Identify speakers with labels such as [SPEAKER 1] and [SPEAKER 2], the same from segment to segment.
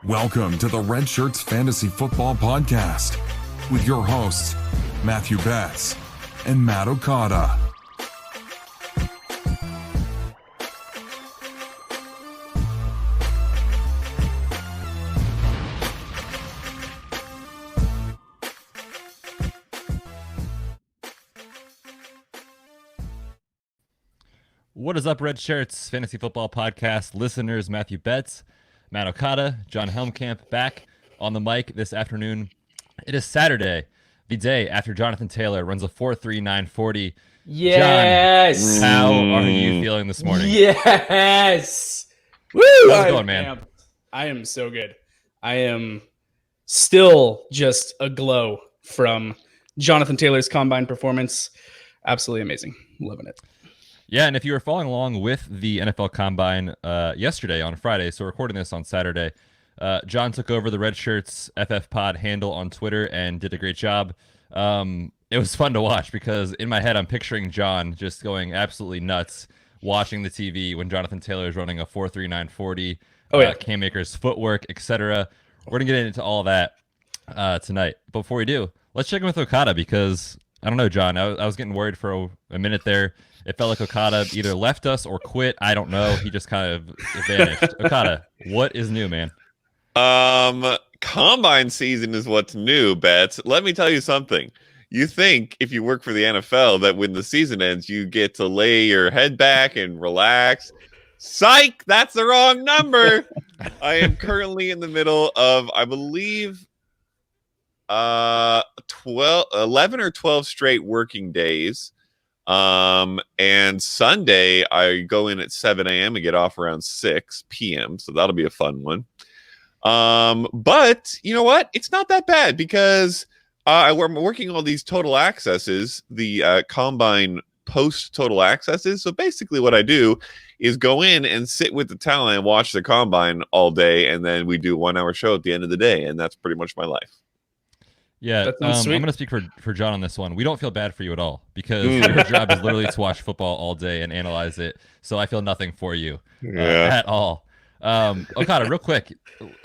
[SPEAKER 1] Welcome to the Red Shirts Fantasy Football Podcast with your hosts, Matthew Betz and Matt Okada.
[SPEAKER 2] What is up, Red Shirts Fantasy Football Podcast listeners? Matthew Betz, Matt Okada, John Helmkamp back on the mic this afternoon. It is Saturday, the day after Jonathan Taylor runs a 4.3940.
[SPEAKER 3] Yes.
[SPEAKER 2] John, how are you feeling this morning?
[SPEAKER 3] Yes. Woo!
[SPEAKER 2] How's it going, man?
[SPEAKER 3] I am so good. I am still just aglow from Jonathan Taylor's combine performance. Absolutely amazing. Loving it.
[SPEAKER 2] Yeah, and if you were following along with the NFL Combine yesterday on Friday, so recording this on Saturday, John took over the Red Shirts FF Pod handle on Twitter and did a great job. It was fun to watch because in my head I'm picturing John just going absolutely nuts watching the TV when Jonathan Taylor is running a 4.3940.
[SPEAKER 3] Oh yeah,
[SPEAKER 2] Cam Akers' footwork, etc. We're gonna get into all that tonight. But before we do, let's check in with Okada because I don't know, John. I was getting worried for a minute there. It felt like Okada either left us or quit. I don't know. He just kind of vanished. Okada, what is new, man?
[SPEAKER 4] Combine season is what's new, Betz. Let me tell you something. You think if you work for the NFL that when the season ends, you get to lay your head back and relax. Psych! That's the wrong number. I am currently in the middle of, I believe, 11 or 12 straight working days. And Sunday I go in at 7 a.m. and get off around 6 p.m. So that'll be a fun one. But you know what? It's not that bad because I'm working all these total accesses, the combine post total accesses. So basically what I do is go in and sit with the talent and watch the combine all day. And then we do a 1 hour show at the end of the day. And that's pretty much my life.
[SPEAKER 2] Yeah, I'm going to speak for John on this one. We don't feel bad for you at all because your job is literally to watch football all day and analyze it. So I feel nothing for you at all. Okada, real quick,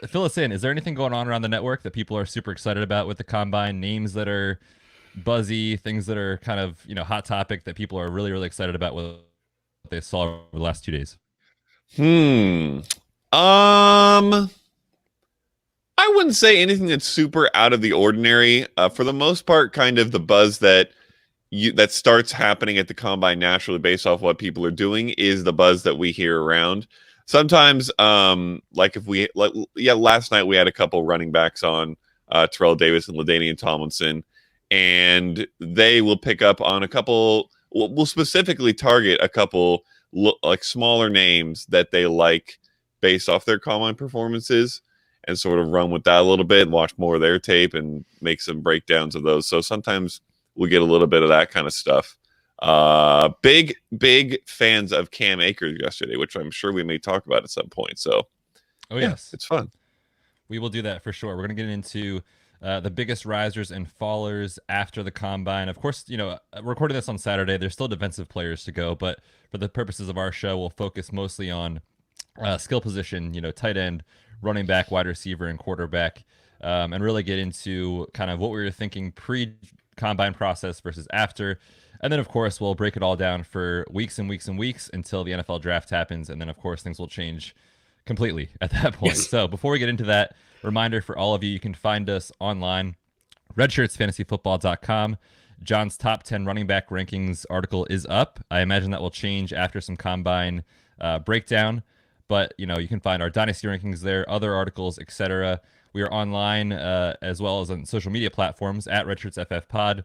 [SPEAKER 2] fill us in. Is there anything going on around the network that people are super excited about with the combine? Names that are buzzy, things that are kind of hot topic that people are really, really excited about what they saw over the last 2 days?
[SPEAKER 4] I wouldn't say anything that's super out of the ordinary. For the most part, kind of the buzz that starts happening at the combine naturally based off what people are doing is the buzz that we hear around. Sometimes, last night we had a couple running backs on, Terrell Davis and LaDainian Tomlinson, and they will pick up on a couple. We'll specifically target a couple like smaller names that they like based off their combine performances, and sort of run with that a little bit and watch more of their tape and make some breakdowns of those. So sometimes we get a little bit of that kind of stuff. Big fans of Cam Akers yesterday, which I'm sure we may talk about at some point. So,
[SPEAKER 2] yes,
[SPEAKER 4] it's fun.
[SPEAKER 2] We will do that for sure. We're going to get into the biggest risers and fallers after the combine. Of course, we're recording this on Saturday. There's still defensive players to go, but for the purposes of our show, we'll focus mostly on skill position, tight end, running back, wide receiver, and quarterback, and really get into kind of what we were thinking pre-combine process versus after. And then, of course, we'll break it all down for weeks and weeks and weeks until the NFL draft happens. And then, of course, things will change completely at that point. Yes. So before we get into that, reminder for all of you, you can find us online, redshirtsfantasyfootball.com. John's top 10 running back rankings article is up. I imagine that will change after some combine breakdown. But, you can find our dynasty rankings there, other articles, etc. We are online as well as on social media platforms at RedShirtsFFPod.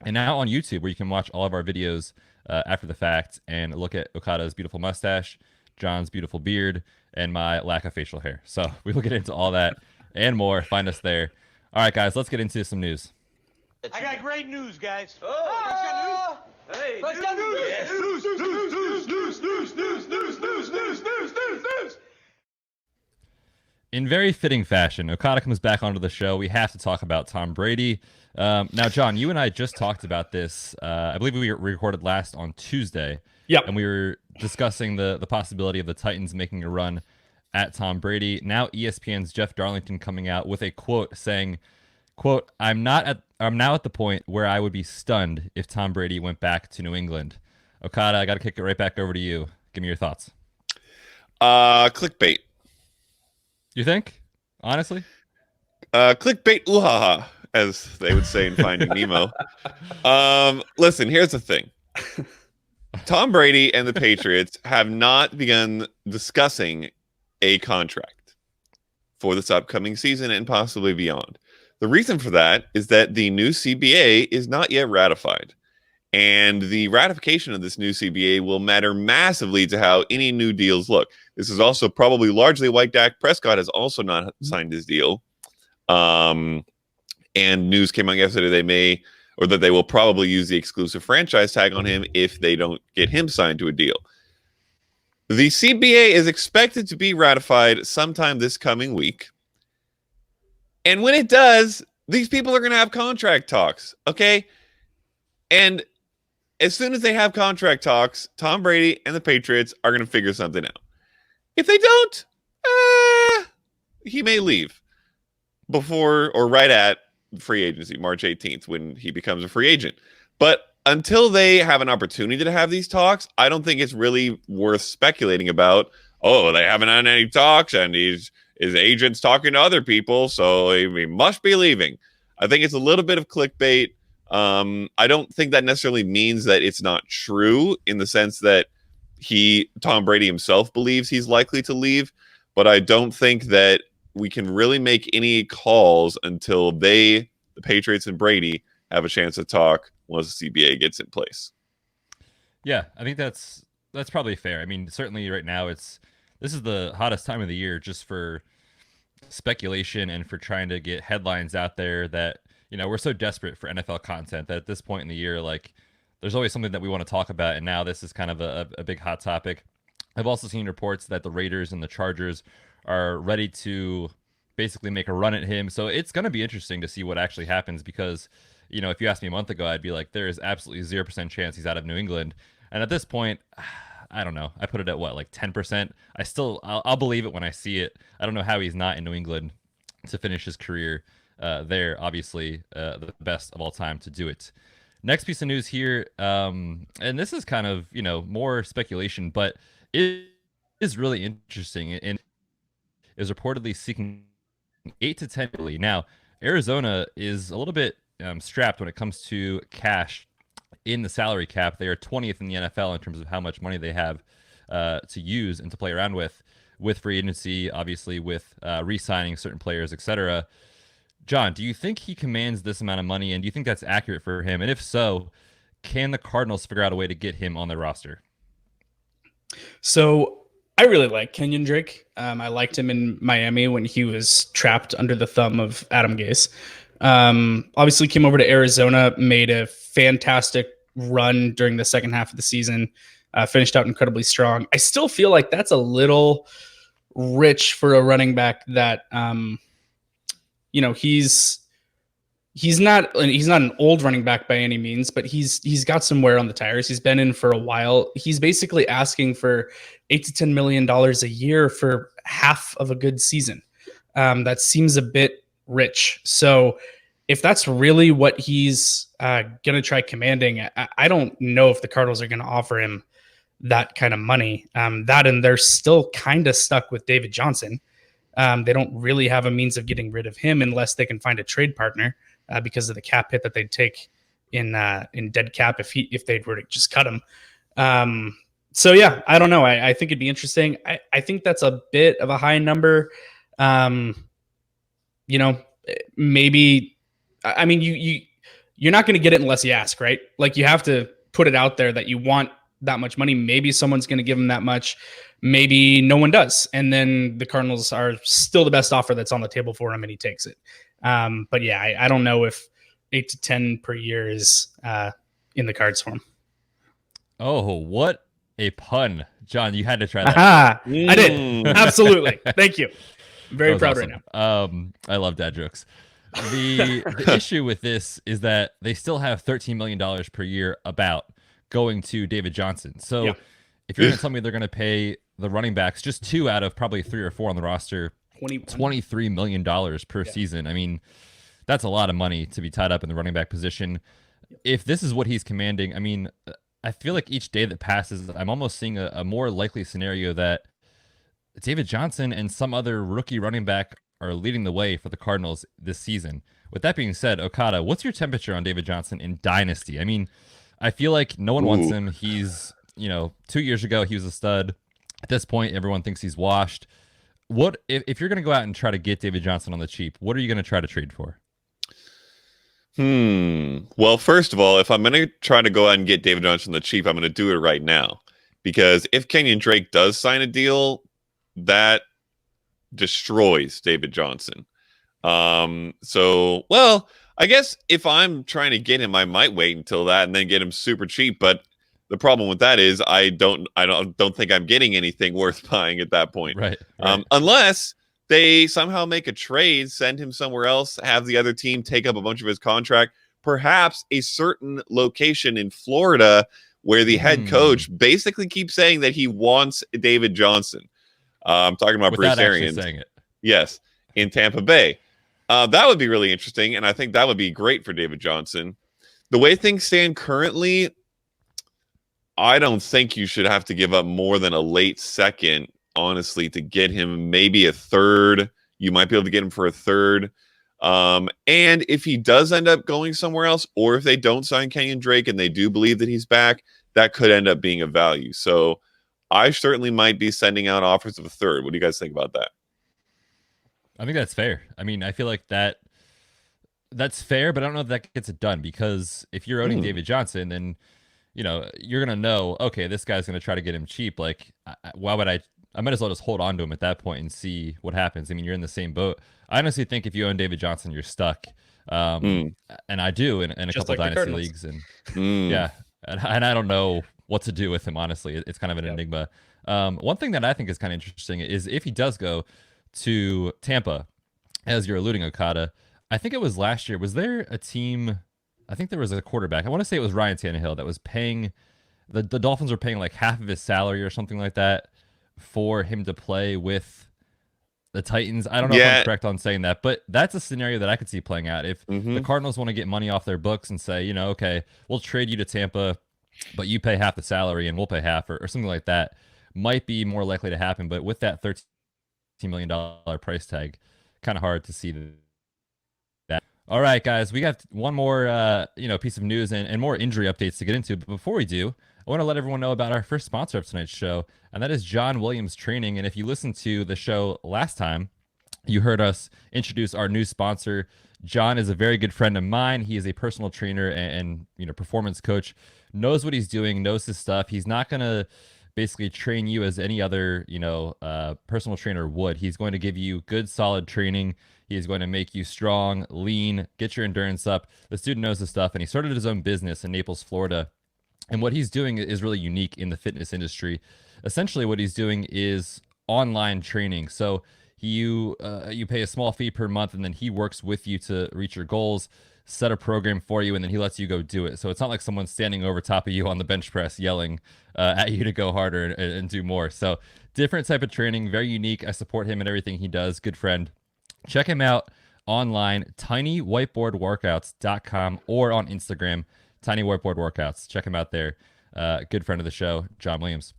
[SPEAKER 2] And now on YouTube, where you can watch all of our videos after the fact and look at Okada's beautiful mustache, John's beautiful beard, and my lack of facial hair. So we will get into all that and more. Find us there. All right, guys, let's get into some news.
[SPEAKER 5] I got great news, guys.
[SPEAKER 6] Oh, hey, news. Yes. News.
[SPEAKER 2] In very fitting fashion, Okada comes back onto the show. We have to talk about Tom Brady. Now, John, you and I just talked about this. I believe we recorded last on Tuesday.
[SPEAKER 3] Yeah.
[SPEAKER 2] And we were discussing the possibility of the Titans making a run at Tom Brady. Now ESPN's Jeff Darlington coming out with a quote saying, quote, I'm now at the point where I would be stunned if Tom Brady went back to New England. Okada, I got to kick it right back over to you. Give me your thoughts.
[SPEAKER 4] Clickbait.
[SPEAKER 2] You think? Honestly?
[SPEAKER 4] Clickbait uhaha, as they would say in Finding Nemo. Listen, here's the thing. Tom Brady and the Patriots have not begun discussing a contract for this upcoming season and possibly beyond. The reason for that is that the new CBA is not yet ratified. And the ratification of this new CBA will matter massively to how any new deals look. This is also probably largely why Dak Prescott has also not signed his deal. And news came out yesterday that they will probably use the exclusive franchise tag on him if they don't get him signed to a deal. The CBA is expected to be ratified sometime this coming week. And when it does, these people are going to have contract talks, okay? And as soon as they have contract talks, Tom Brady and the Patriots are going to figure something out. If they don't, he may leave before or right at free agency, March 18th, when he becomes a free agent. But until they have an opportunity to have these talks, I don't think it's really worth speculating about, they haven't had any talks and his agent's talking to other people, so he must be leaving. I think it's a little bit of clickbait. I don't think that necessarily means that it's not true in the sense that Tom Brady himself believes he's likely to leave, but I don't think that we can really make any calls until the Patriots and Brady, have a chance to talk once the CBA gets in place.
[SPEAKER 2] Yeah, I think that's probably fair. I mean, certainly right now this is the hottest time of the year just for speculation and for trying to get headlines out there that, we're so desperate for NFL content that at this point in the year, like, there's always something that we want to talk about. And now this is kind of a big hot topic. I've also seen reports that the Raiders and the Chargers are ready to basically make a run at him. So it's going to be interesting to see what actually happens because, if you asked me a month ago, I'd be like, there is absolutely 0% chance he's out of New England. And at this point, I don't know. I put it at what, like 10%? I'll believe it when I see it. I don't know how he's not in New England to finish his career there. Obviously, the best of all time to do it. Next piece of news here, and this is kind of, more speculation, but it is really interesting and is reportedly seeking 8 to 10 million. Now, Arizona is a little bit strapped when it comes to cash in the salary cap. They are 20th in the NFL in terms of how much money they have to use and to play around with free agency, obviously with re-signing certain players, etc. John, do you think he commands this amount of money, and do you think that's accurate for him? And if so, can the Cardinals figure out a way to get him on their roster?
[SPEAKER 3] So I really like Kenyan Drake. I liked him in Miami when he was trapped under the thumb of Adam Gase. Obviously came over to Arizona, made a fantastic run during the second half of the season, finished out incredibly strong. I still feel like that's a little rich for a running back that, he's not an old running back by any means, but he's got some wear on the tires. He's been in for a while. He's basically asking for $8 to $10 million a year for half of a good season. That seems a bit rich. So if that's really what he's going to try commanding, I don't know if the Cardinals are going to offer him that kind of money. And they're still kind of stuck with David Johnson. They don't really have a means of getting rid of him unless they can find a trade partner because of the cap hit that they'd take in dead cap if they were to just cut him. So yeah, I don't know. I think it'd be interesting. I think that's a bit of a high number. Maybe. I mean, you're not going to get it unless you ask, right? Like you have to put it out there that you want that much money. Maybe someone's going to give him that much. Maybe no one does. And then the Cardinals are still the best offer that's on the table for him and he takes it. But yeah, I don't know if 8 to 10 per year is in the cards for him.
[SPEAKER 2] Oh, what a pun. John, you had to try that.
[SPEAKER 3] I did. Absolutely. Thank you. I'm very proud
[SPEAKER 2] awesome.
[SPEAKER 3] right now.
[SPEAKER 2] I love dad jokes. The issue with this is that they still have $13 million per year about going to David Johnson. So if you're going to tell me they're going to pay the running backs, just 2 out of probably 3 or 4 on the roster, $23 million per season. I mean, that's a lot of money to be tied up in the running back position. If this is what he's commanding, I mean, I feel like each day that passes, I'm almost seeing a more likely scenario that David Johnson and some other rookie running back are leading the way for the Cardinals this season. With that being said, Okada, what's your temperature on David Johnson in Dynasty? I mean, I feel like no one wants him. He's, 2 years ago, he was a stud. At this point, everyone thinks he's washed. What if you're going to go out and try to get David Johnson on the cheap, what are you going to try to trade for?
[SPEAKER 4] Well, first of all, if I'm going to try to go out and get David Johnson on the cheap, I'm going to do it right now. Because if Kenyan Drake does sign a deal, that destroys David Johnson. Well, I guess if I'm trying to get him, I might wait until that and then get him super cheap. But the problem with that is I don't think I'm getting anything worth buying at that point.
[SPEAKER 2] Right.
[SPEAKER 4] Unless they somehow make a trade, send him somewhere else, have the other team take up a bunch of his contract, perhaps a certain location in Florida where the head coach basically keeps saying that he wants David Johnson. I'm talking about
[SPEAKER 2] Without
[SPEAKER 4] Bruce Arians.
[SPEAKER 2] saying it.
[SPEAKER 4] Yes, in Tampa Bay. That would be really interesting, and I think that would be great for David Johnson. The way things stand currently, I don't think you should have to give up more than a late second, honestly, to get him. Maybe a third. You might be able to get him for a third. And if he does end up going somewhere else, or if they don't sign Kenyan Drake and they do believe that he's back, that could end up being of value. So I certainly might be sending out offers of a third. What do you guys think about that?
[SPEAKER 2] I think that's fair. I mean, I feel like that's fair, but I don't know if that gets it done, because if you're owning David Johnson, then you're gonna know, okay, this guy's gonna try to get him cheap. Like, why would I might as well just hold on to him at that point and see what happens. I mean, you're in the same boat. I honestly think if you own David Johnson, you're stuck. And I do in a couple dynasty leagues, and yeah, and I don't know what to do with him. Honestly, it's kind of an enigma. One thing that I think is kind of interesting is if he does go to Tampa, as you're alluding, Okada, I think it was last year. Was there a team? I think there was a quarterback. I want to say it was Ryan Tannehill that was paying the Dolphins were paying like half of his salary or something like that for him to play with the Titans. I don't know if I'm correct on saying that, but that's a scenario that I could see playing out. If the Cardinals want to get money off their books and say, okay, we'll trade you to Tampa, but you pay half the salary and we'll pay half, or something like that, might be more likely to happen. But with that $13 million price tag, kind of hard to see that. All right, guys, we got one more piece of news and more injury updates to get into. But before we do, I want to let everyone know about our first sponsor of tonight's show, and that is John Williams Training. And if you listened to the show last time, you heard us introduce our new sponsor. John is a very good friend of mine. He is a personal trainer and performance coach, knows what he's doing, knows his stuff. He's not going to basically train you as any other, personal trainer would. He's going to give you good, solid training. He is going to make you strong, lean, get your endurance up. The student knows his stuff, and he started his own business in Naples, Florida. And what he's doing is really unique in the fitness industry. Essentially, what he's doing is online training. So you pay a small fee per month, and then he works with you to reach your goals, set a program for you, and then he lets you go do it. So it's not like someone's standing over top of you on the bench press yelling at you to go harder and do more. So different type of training, very unique. I support him in everything he does. Good friend. Check him out online, tinywhiteboardworkouts.com, or on Instagram, Tiny Whiteboard Workouts. Check him out there. Good friend of the show, John Williams.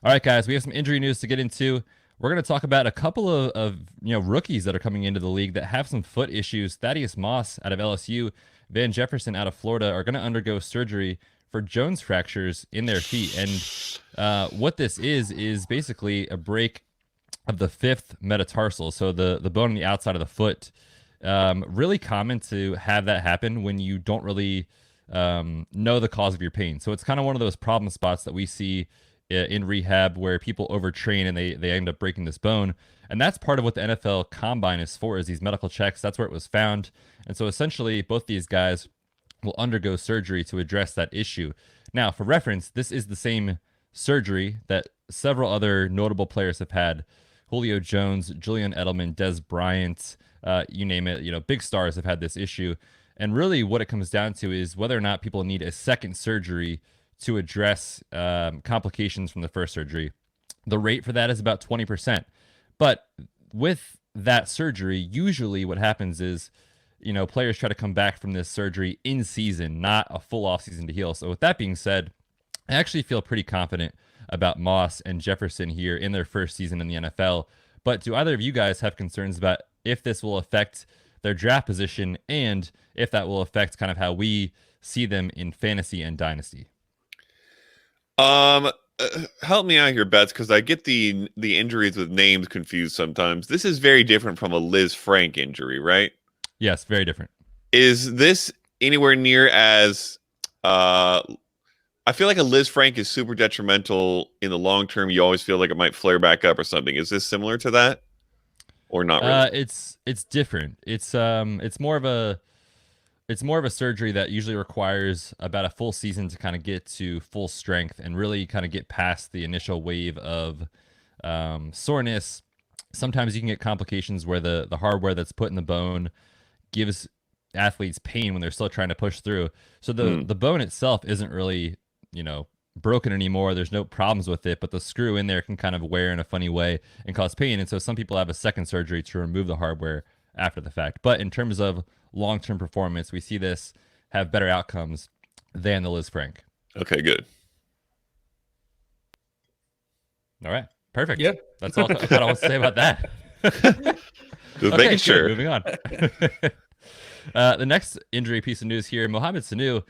[SPEAKER 2] All right, guys, we have some injury news to get into. We're going to talk about a couple of rookies that are coming into the league that have some foot issues. Thaddeus Moss out of LSU, Van Jefferson out of Florida are going to undergo surgery for Jones fractures in their feet. And what this is basically a break of the fifth metatarsal, so the bone on the outside of the foot. Really common to have that happen when you don't really know the cause of your pain. So it's kind of one of those problem spots that we see in rehab where people overtrain and they end up breaking this bone. And that's part of what the NFL Combine is for, is these medical checks. That's where it was found. And so essentially both these guys will undergo surgery to address that issue. Now, for reference, this is the same surgery that several other notable players have had. Julio Jones, Julian Edelman, Des Bryant, you name it, big stars have had this issue. And really what it comes down to is whether or not people need a second surgery to address complications from the first surgery. The rate for that is about 20%. But with that surgery, usually what happens is, players try to come back from this surgery in season, not a full off season to heal. So with that being said, I actually feel pretty confident about Moss and Jefferson here in their first season in the NFL. But do either of you guys have concerns about if this will affect their draft position and if that will affect kind of how we see them in fantasy and dynasty?
[SPEAKER 4] Help me out here, Betz, because I get the injuries with names confused sometimes. This is very different from a Liz Frank injury, right?
[SPEAKER 2] Yes, very different.
[SPEAKER 4] Is this anywhere near as I feel like a Liz Frank is super detrimental in the long term. You always feel like it might flare back up or something. Is this similar to that, or not really?
[SPEAKER 2] It's different. It's more of a surgery that usually requires about a full season to kind of get to full strength and really kind of get past the initial wave of soreness. Sometimes you can get complications where the hardware that's put in the bone gives athletes pain when they're still trying to push through. So the bone itself isn't really, broken anymore. There's no problems with it, but the screw in there can kind of wear in a funny way and cause pain. And so some people have a second surgery to remove the hardware after the fact. But in terms of long-term performance, we see this have better outcomes than the Liz Frank.
[SPEAKER 4] Okay, good.
[SPEAKER 2] All right, perfect.
[SPEAKER 3] Yeah,
[SPEAKER 2] that's all I want to say about that.
[SPEAKER 4] Just making sure.
[SPEAKER 2] Moving on. The next injury piece of news here: Mohamed Sanu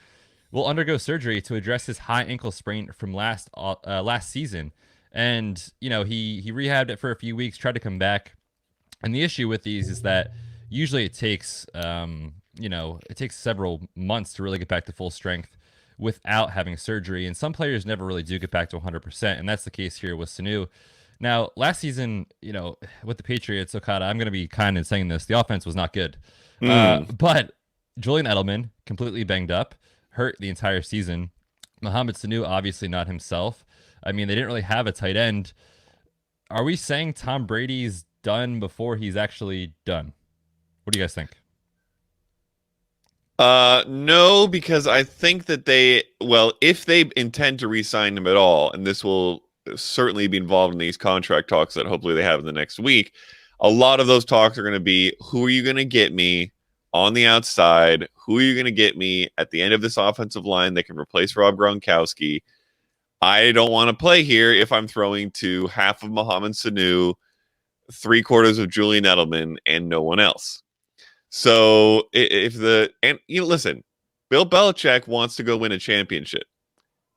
[SPEAKER 2] will undergo surgery to address his high ankle sprain from last season, and he rehabbed it for a few weeks, tried to come back, and the issue with these is that usually it takes several months to really get back to full strength without having surgery, and some players never really do get back to 100%, and that's the case here with Sanu. Now, last season, with the Patriots, Okada, I'm going to be kind in saying this, the offense was not good. But Julian Edelman, completely banged up, hurt the entire season. Mohamed Sanu, obviously not himself. I mean, they didn't really have a tight end. Are we saying Tom Brady's done before he's actually done? What do you guys think?
[SPEAKER 4] No, because I think that if they intend to re-sign him at all, and this will certainly be involved in these contract talks that hopefully they have in the next week, a lot of those talks are going to be, who are you going to get me on the outside? Who are you going to get me at the end of this offensive line that can replace Rob Gronkowski? I don't want to play here if I'm throwing to half of Mohamed Sanu, 3/4 of Julian Edelman, and no one else. So listen, Bill Belichick wants to go win a championship.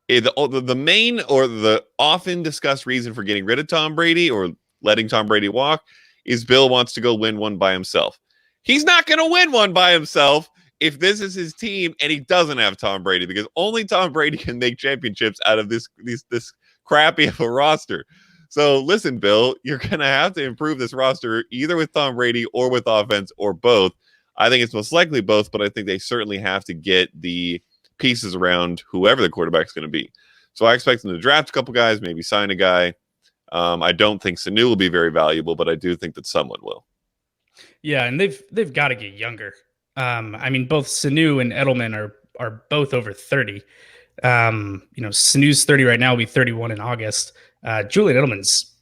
[SPEAKER 4] The main or the often discussed reason for getting rid of Tom Brady or letting Tom Brady walk is Bill wants to go win one by himself. He's not going to win one by himself if this is his team and he doesn't have Tom Brady, because only Tom Brady can make championships out of this crappy of a roster. So listen, Bill, you're going to have to improve this roster either with Tom Brady or with offense or both. I think it's most likely both, but I think they certainly have to get the pieces around whoever the quarterback's going to be. So I expect them to draft a couple guys, maybe sign a guy. I don't think Sanu will be very valuable, but I do think that someone will.
[SPEAKER 3] Yeah, and they've got to get younger. I mean, both Sanu and Edelman are both over 30. Sanu's 30 right now, will be 31 in August. Julian Edelman's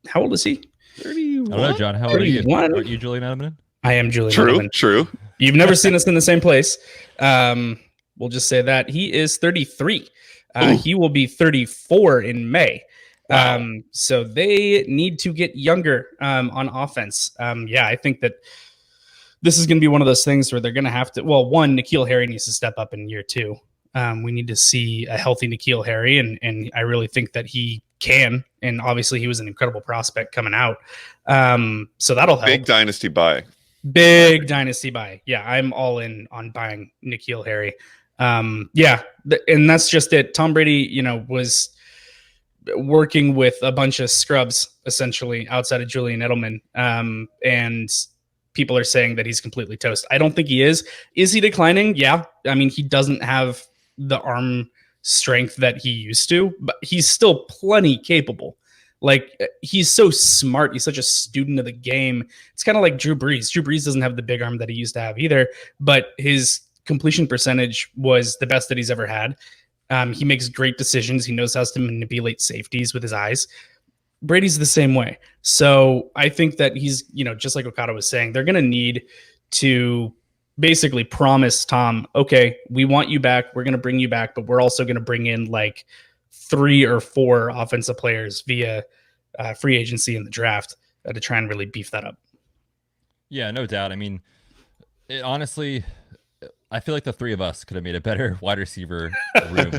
[SPEAKER 3] how old is he?
[SPEAKER 4] 31?
[SPEAKER 2] I don't know, John. How old are you? Aren't you Julian Edelman?
[SPEAKER 3] I am Julian Edelman.
[SPEAKER 4] True.
[SPEAKER 3] You've never seen us in the same place. We'll just say that. He is 33. He will be 34 in May.
[SPEAKER 4] Wow.
[SPEAKER 3] So they need to get younger on offense. I think that this is going to be one of those things where they're going to have to, one, N'Keal Harry needs to step up in year 2. We need to see a healthy N'Keal Harry, and I really think that he can. And obviously he was an incredible prospect coming out. So that'll help.
[SPEAKER 4] Big dynasty buy.
[SPEAKER 3] Yeah, I'm all in on buying N'Keal Harry. And that's just it. Tom Brady, was working with a bunch of scrubs essentially outside of Julian Edelman. And people are saying that he's completely toast. I don't think he is. Is he declining? Yeah. I mean, he doesn't have the arm strength that he used to, but he's still plenty capable. Like, he's so smart. He's such a student of the game. It's kind of like Drew Brees. Drew Brees doesn't have the big arm that he used to have either, but his completion percentage was the best that he's ever had. He makes great decisions. He knows how to manipulate safeties with his eyes. Brady's the same way. So I think that he's, just like Okada was saying, they're going to need to basically promise Tom, okay, we want you back. We're going to bring you back, but we're also going to bring in like 3 or 4 offensive players via free agency in the draft to try and really beef that up.
[SPEAKER 2] Yeah, no doubt. I mean, honestly, I feel like the 3 of us could have made a better wide receiver room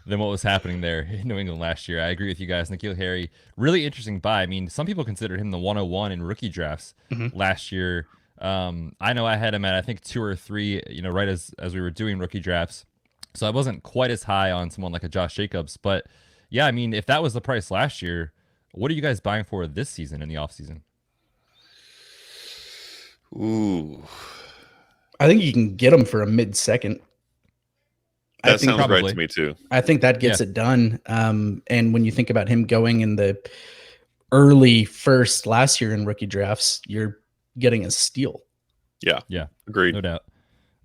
[SPEAKER 2] than what was happening there in New England last year. I agree with you guys. N'Keal Harry, really interesting buy. I mean, some people considered him the 101 in rookie drafts last year. I know I had him at, I think, 2 or 3, right as we were doing rookie drafts. So I wasn't quite as high on someone like a Josh Jacobs. But yeah, I mean, if that was the price last year, what are you guys buying for this season in the offseason?
[SPEAKER 4] Ooh.
[SPEAKER 3] I think you can get him for a mid-second.
[SPEAKER 4] That sounds right to me too.
[SPEAKER 3] I think that gets it done. And when you think about him going in the early first last year in rookie drafts, you're getting a steal.
[SPEAKER 4] Yeah. Agreed.
[SPEAKER 2] No doubt.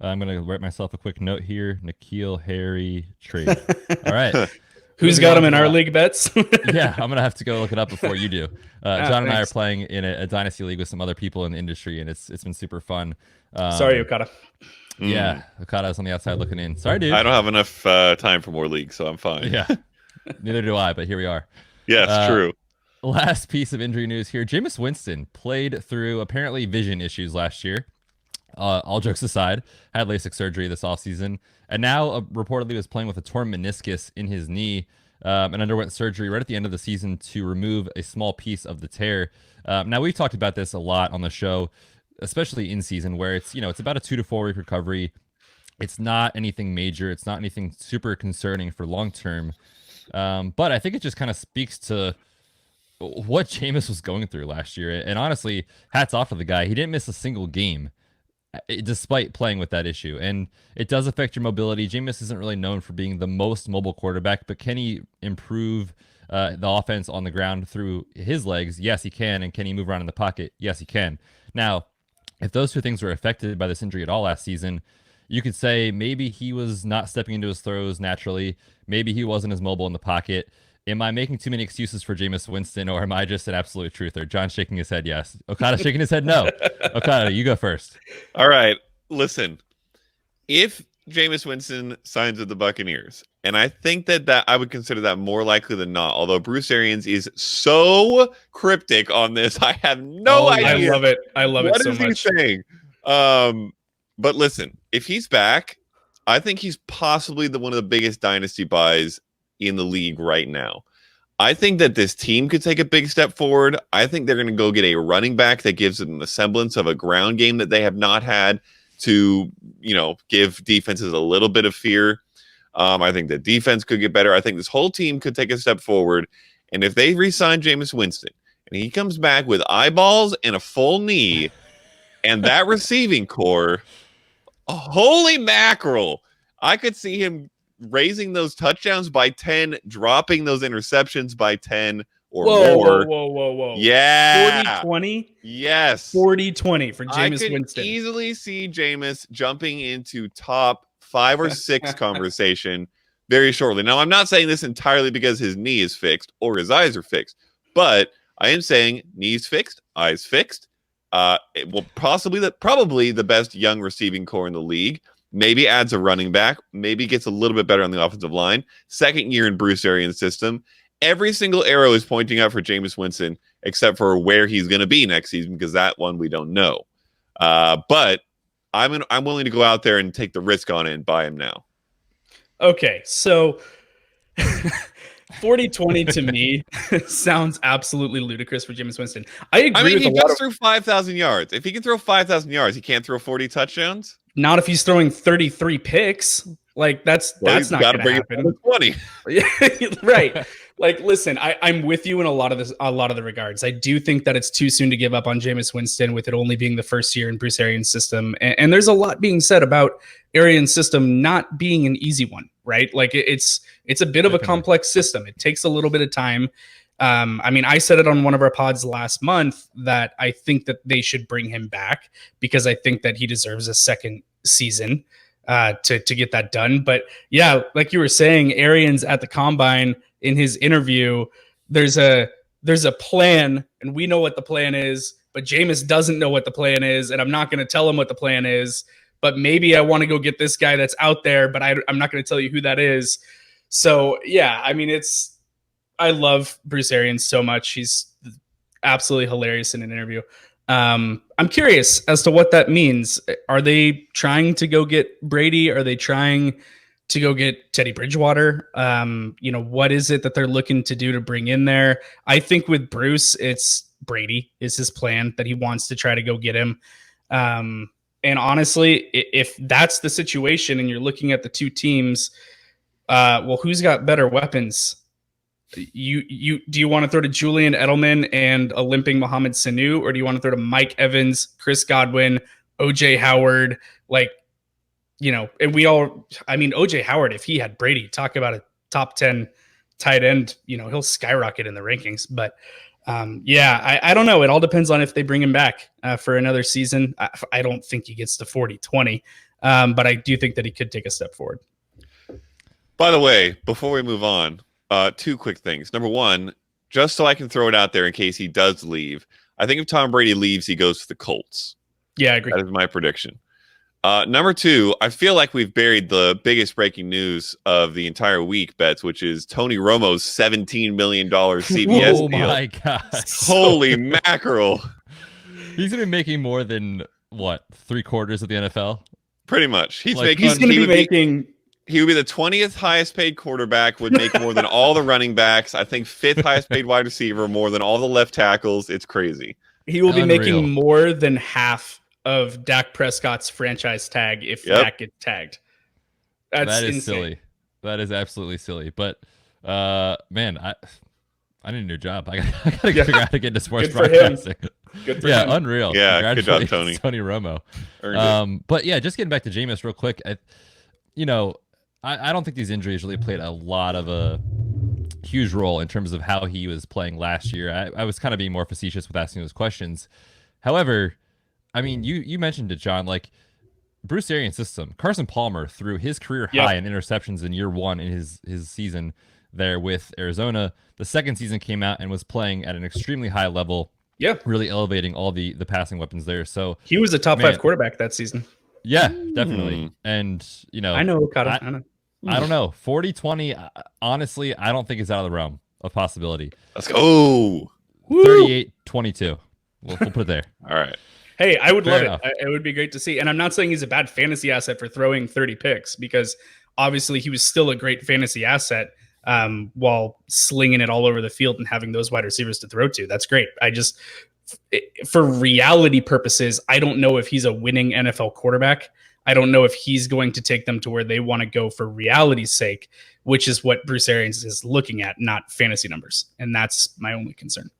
[SPEAKER 2] I'm going to write myself a quick note here. N'Keal Harry trade. All right.
[SPEAKER 3] Who's got him in our league, Betz?
[SPEAKER 2] Yeah, I'm going to have to go look it up before you do. John and I are playing in a dynasty league with some other people in the industry, and it's been super fun.
[SPEAKER 3] Sorry, Okada.
[SPEAKER 2] Yeah, Okada's on the outside looking in. Sorry, dude.
[SPEAKER 4] I don't have enough time for more leagues, so I'm fine.
[SPEAKER 2] Yeah, neither do I, but here we are.
[SPEAKER 4] Yes, true.
[SPEAKER 2] Last piece of injury news here. Jameis Winston played through apparently vision issues last year. All jokes aside, had LASIK surgery this offseason, and now reportedly was playing with a torn meniscus in his knee and underwent surgery right at the end of the season to remove a small piece of the tear. Now, we've talked about this a lot on the show, especially in season, where it's about a 2 to 4 week recovery. It's not anything major. It's not anything super concerning for long term. But I think it just kind of speaks to what Jameis was going through last year. And honestly, hats off to the guy. He didn't miss a single game despite playing with that issue. And it does affect your mobility. Jameis isn't really known for being the most mobile quarterback, but can he improve the offense on the ground through his legs? Yes, he can. And can he move around in the pocket? Yes, he can. Now, if those 2 things were affected by this injury at all last season, you could say maybe he was not stepping into his throws naturally. Maybe he wasn't as mobile in the pocket. Am I making too many excuses for Jameis Winston, or am I just an absolute truther? John's shaking his head yes. Okada shaking his head no. Okada, you go first.
[SPEAKER 4] All right. Listen, if Jameis Winston signs with the Buccaneers, and I think that I would consider that more likely than not, although Bruce Arians is so cryptic on this, I have no idea.
[SPEAKER 3] I love it. I love it so much.
[SPEAKER 4] What is he saying? But listen, if he's back, I think he's possibly one of the biggest dynasty buys in the league right now. I think that this team could take a big step forward. I think they're going to go get a running back that gives them the semblance of a ground game that they have not had to, give defenses a little bit of fear. I think the defense could get better. I think this whole team could take a step forward. And if they re-sign Jameis Winston and he comes back with eyeballs and a full knee and that receiving core, holy mackerel, I could see him raising those touchdowns by 10, dropping those interceptions by 10 or more.
[SPEAKER 3] Whoa.
[SPEAKER 4] Yeah.
[SPEAKER 3] 40-20?
[SPEAKER 4] Yes.
[SPEAKER 3] 40-20 for Jameis Winston.
[SPEAKER 4] I could easily see Jameis jumping into top 5 or 6 conversation very shortly. Now, I'm not saying this entirely because his knee is fixed or his eyes are fixed, but I am saying knees fixed, eyes fixed. It will probably the best young receiving core in the league. Maybe adds a running back, maybe gets a little bit better on the offensive line. Second year in Bruce Arians' system. Every single arrow is pointing out for Jameis Winston, except for where he's going to be next season, because that one we don't know. But I'm willing to go out there and take the risk on it and buy him now.
[SPEAKER 3] Okay, so 40-20 to me sounds absolutely ludicrous for Jameis Winston. I agree with
[SPEAKER 4] he just threw 5,000 yards. If he can throw 5,000 yards, he can't throw 40 touchdowns?
[SPEAKER 3] Not if he's throwing 33 picks. Like that's not going to happen.
[SPEAKER 4] 20.
[SPEAKER 3] Right. Like, listen, I'm with you in a lot of the regards. I do think that it's too soon to give up on Jameis Winston with it only being the first year in Bruce Arians' system. And there's a lot being said about Arians' system not being an easy one, right? Like it's a bit of a complex system. It takes a little bit of time. I said it on one of our pods last month that I think that they should bring him back because I think that he deserves a second season. to get that done. But yeah, like you were saying, Arians at the combine in his interview, there's a plan, and we know what the plan is, but Jameis doesn't know what the plan is, and I'm not going to tell him what the plan is. But maybe I want to go get this guy that's out there, but I'm not going to tell you who that is. So yeah, I mean, I love Bruce Arians so much. He's absolutely hilarious in an interview. I'm curious as to what that means. Are they trying to go get Brady? Are they trying to go get Teddy Bridgewater? What is it that they're looking to do to bring in there? I think with Bruce, it's Brady is his plan, that he wants to try to go get him. And honestly, if that's the situation and you're looking at the two teams, who's got better weapons? Do you want to throw to Julian Edelman and a limping Mohamed Sanu, or do you want to throw to Mike Evans, Chris Godwin, OJ Howard? And OJ Howard, if he had Brady, talk about a top 10 tight end, he'll skyrocket in the rankings. But I don't know. It all depends on if they bring him back for another season. I don't think he gets to 40-20, but I do think that he could take a step forward.
[SPEAKER 4] By the way, before we move on, two quick things. Number one, just so I can throw it out there in case he does leave, I think if Tom Brady leaves, he goes to the Colts.
[SPEAKER 3] Yeah, I agree.
[SPEAKER 4] That is my prediction. Number two, I feel like we've buried the biggest breaking news of the entire week, Betz, which is Tony Romo's $17 million CBS
[SPEAKER 2] Oh
[SPEAKER 4] deal.
[SPEAKER 2] my God.
[SPEAKER 4] Holy mackerel.
[SPEAKER 2] He's going to be making more than, what, 3/4 of the NFL?
[SPEAKER 4] Pretty much. He would be the 20th highest paid quarterback, would make more than all the running backs. I think 5th highest paid wide receiver, more than all the left tackles. It's crazy.
[SPEAKER 3] He will be making more than half of Dak Prescott's franchise tag if Dak gets tagged. That is insane.
[SPEAKER 2] Silly. That is absolutely silly. But man, I need a new job. I gotta figure out how to get into sports broadcasting.
[SPEAKER 3] Good for him.
[SPEAKER 2] Unreal.
[SPEAKER 4] Yeah, good job, Tony.
[SPEAKER 2] Tony Romo. But yeah, just getting back to Jameis real quick. I don't think these injuries really played a lot of a huge role in terms of how he was playing last year. I was kind of being more facetious with asking those questions. However, I mean, you mentioned it, John, like Bruce Arians' system. Carson Palmer threw his career high in interceptions in year one in his season there with Arizona. The second season came out and was playing at an extremely high level. Yeah. Really elevating all the passing weapons there. So
[SPEAKER 3] he was a top 5 quarterback that season.
[SPEAKER 2] Yeah, definitely. And,
[SPEAKER 3] I know Okada.
[SPEAKER 2] I don't know. 40-20, honestly, I don't think it's out of the realm of possibility.
[SPEAKER 4] Let's go.
[SPEAKER 2] 38-22. We'll put it there.
[SPEAKER 4] All right.
[SPEAKER 3] Hey, I would love it. It would be great to see. And I'm not saying he's a bad fantasy asset for throwing 30 picks, because obviously he was still a great fantasy asset while slinging it all over the field and having those wide receivers to throw to. That's great. For reality purposes, I don't know if he's a winning NFL quarterback. I don't know if he's going to take them to where they want to go for reality's sake, which is what Bruce Arians is looking at, not fantasy numbers. And that's my only concern.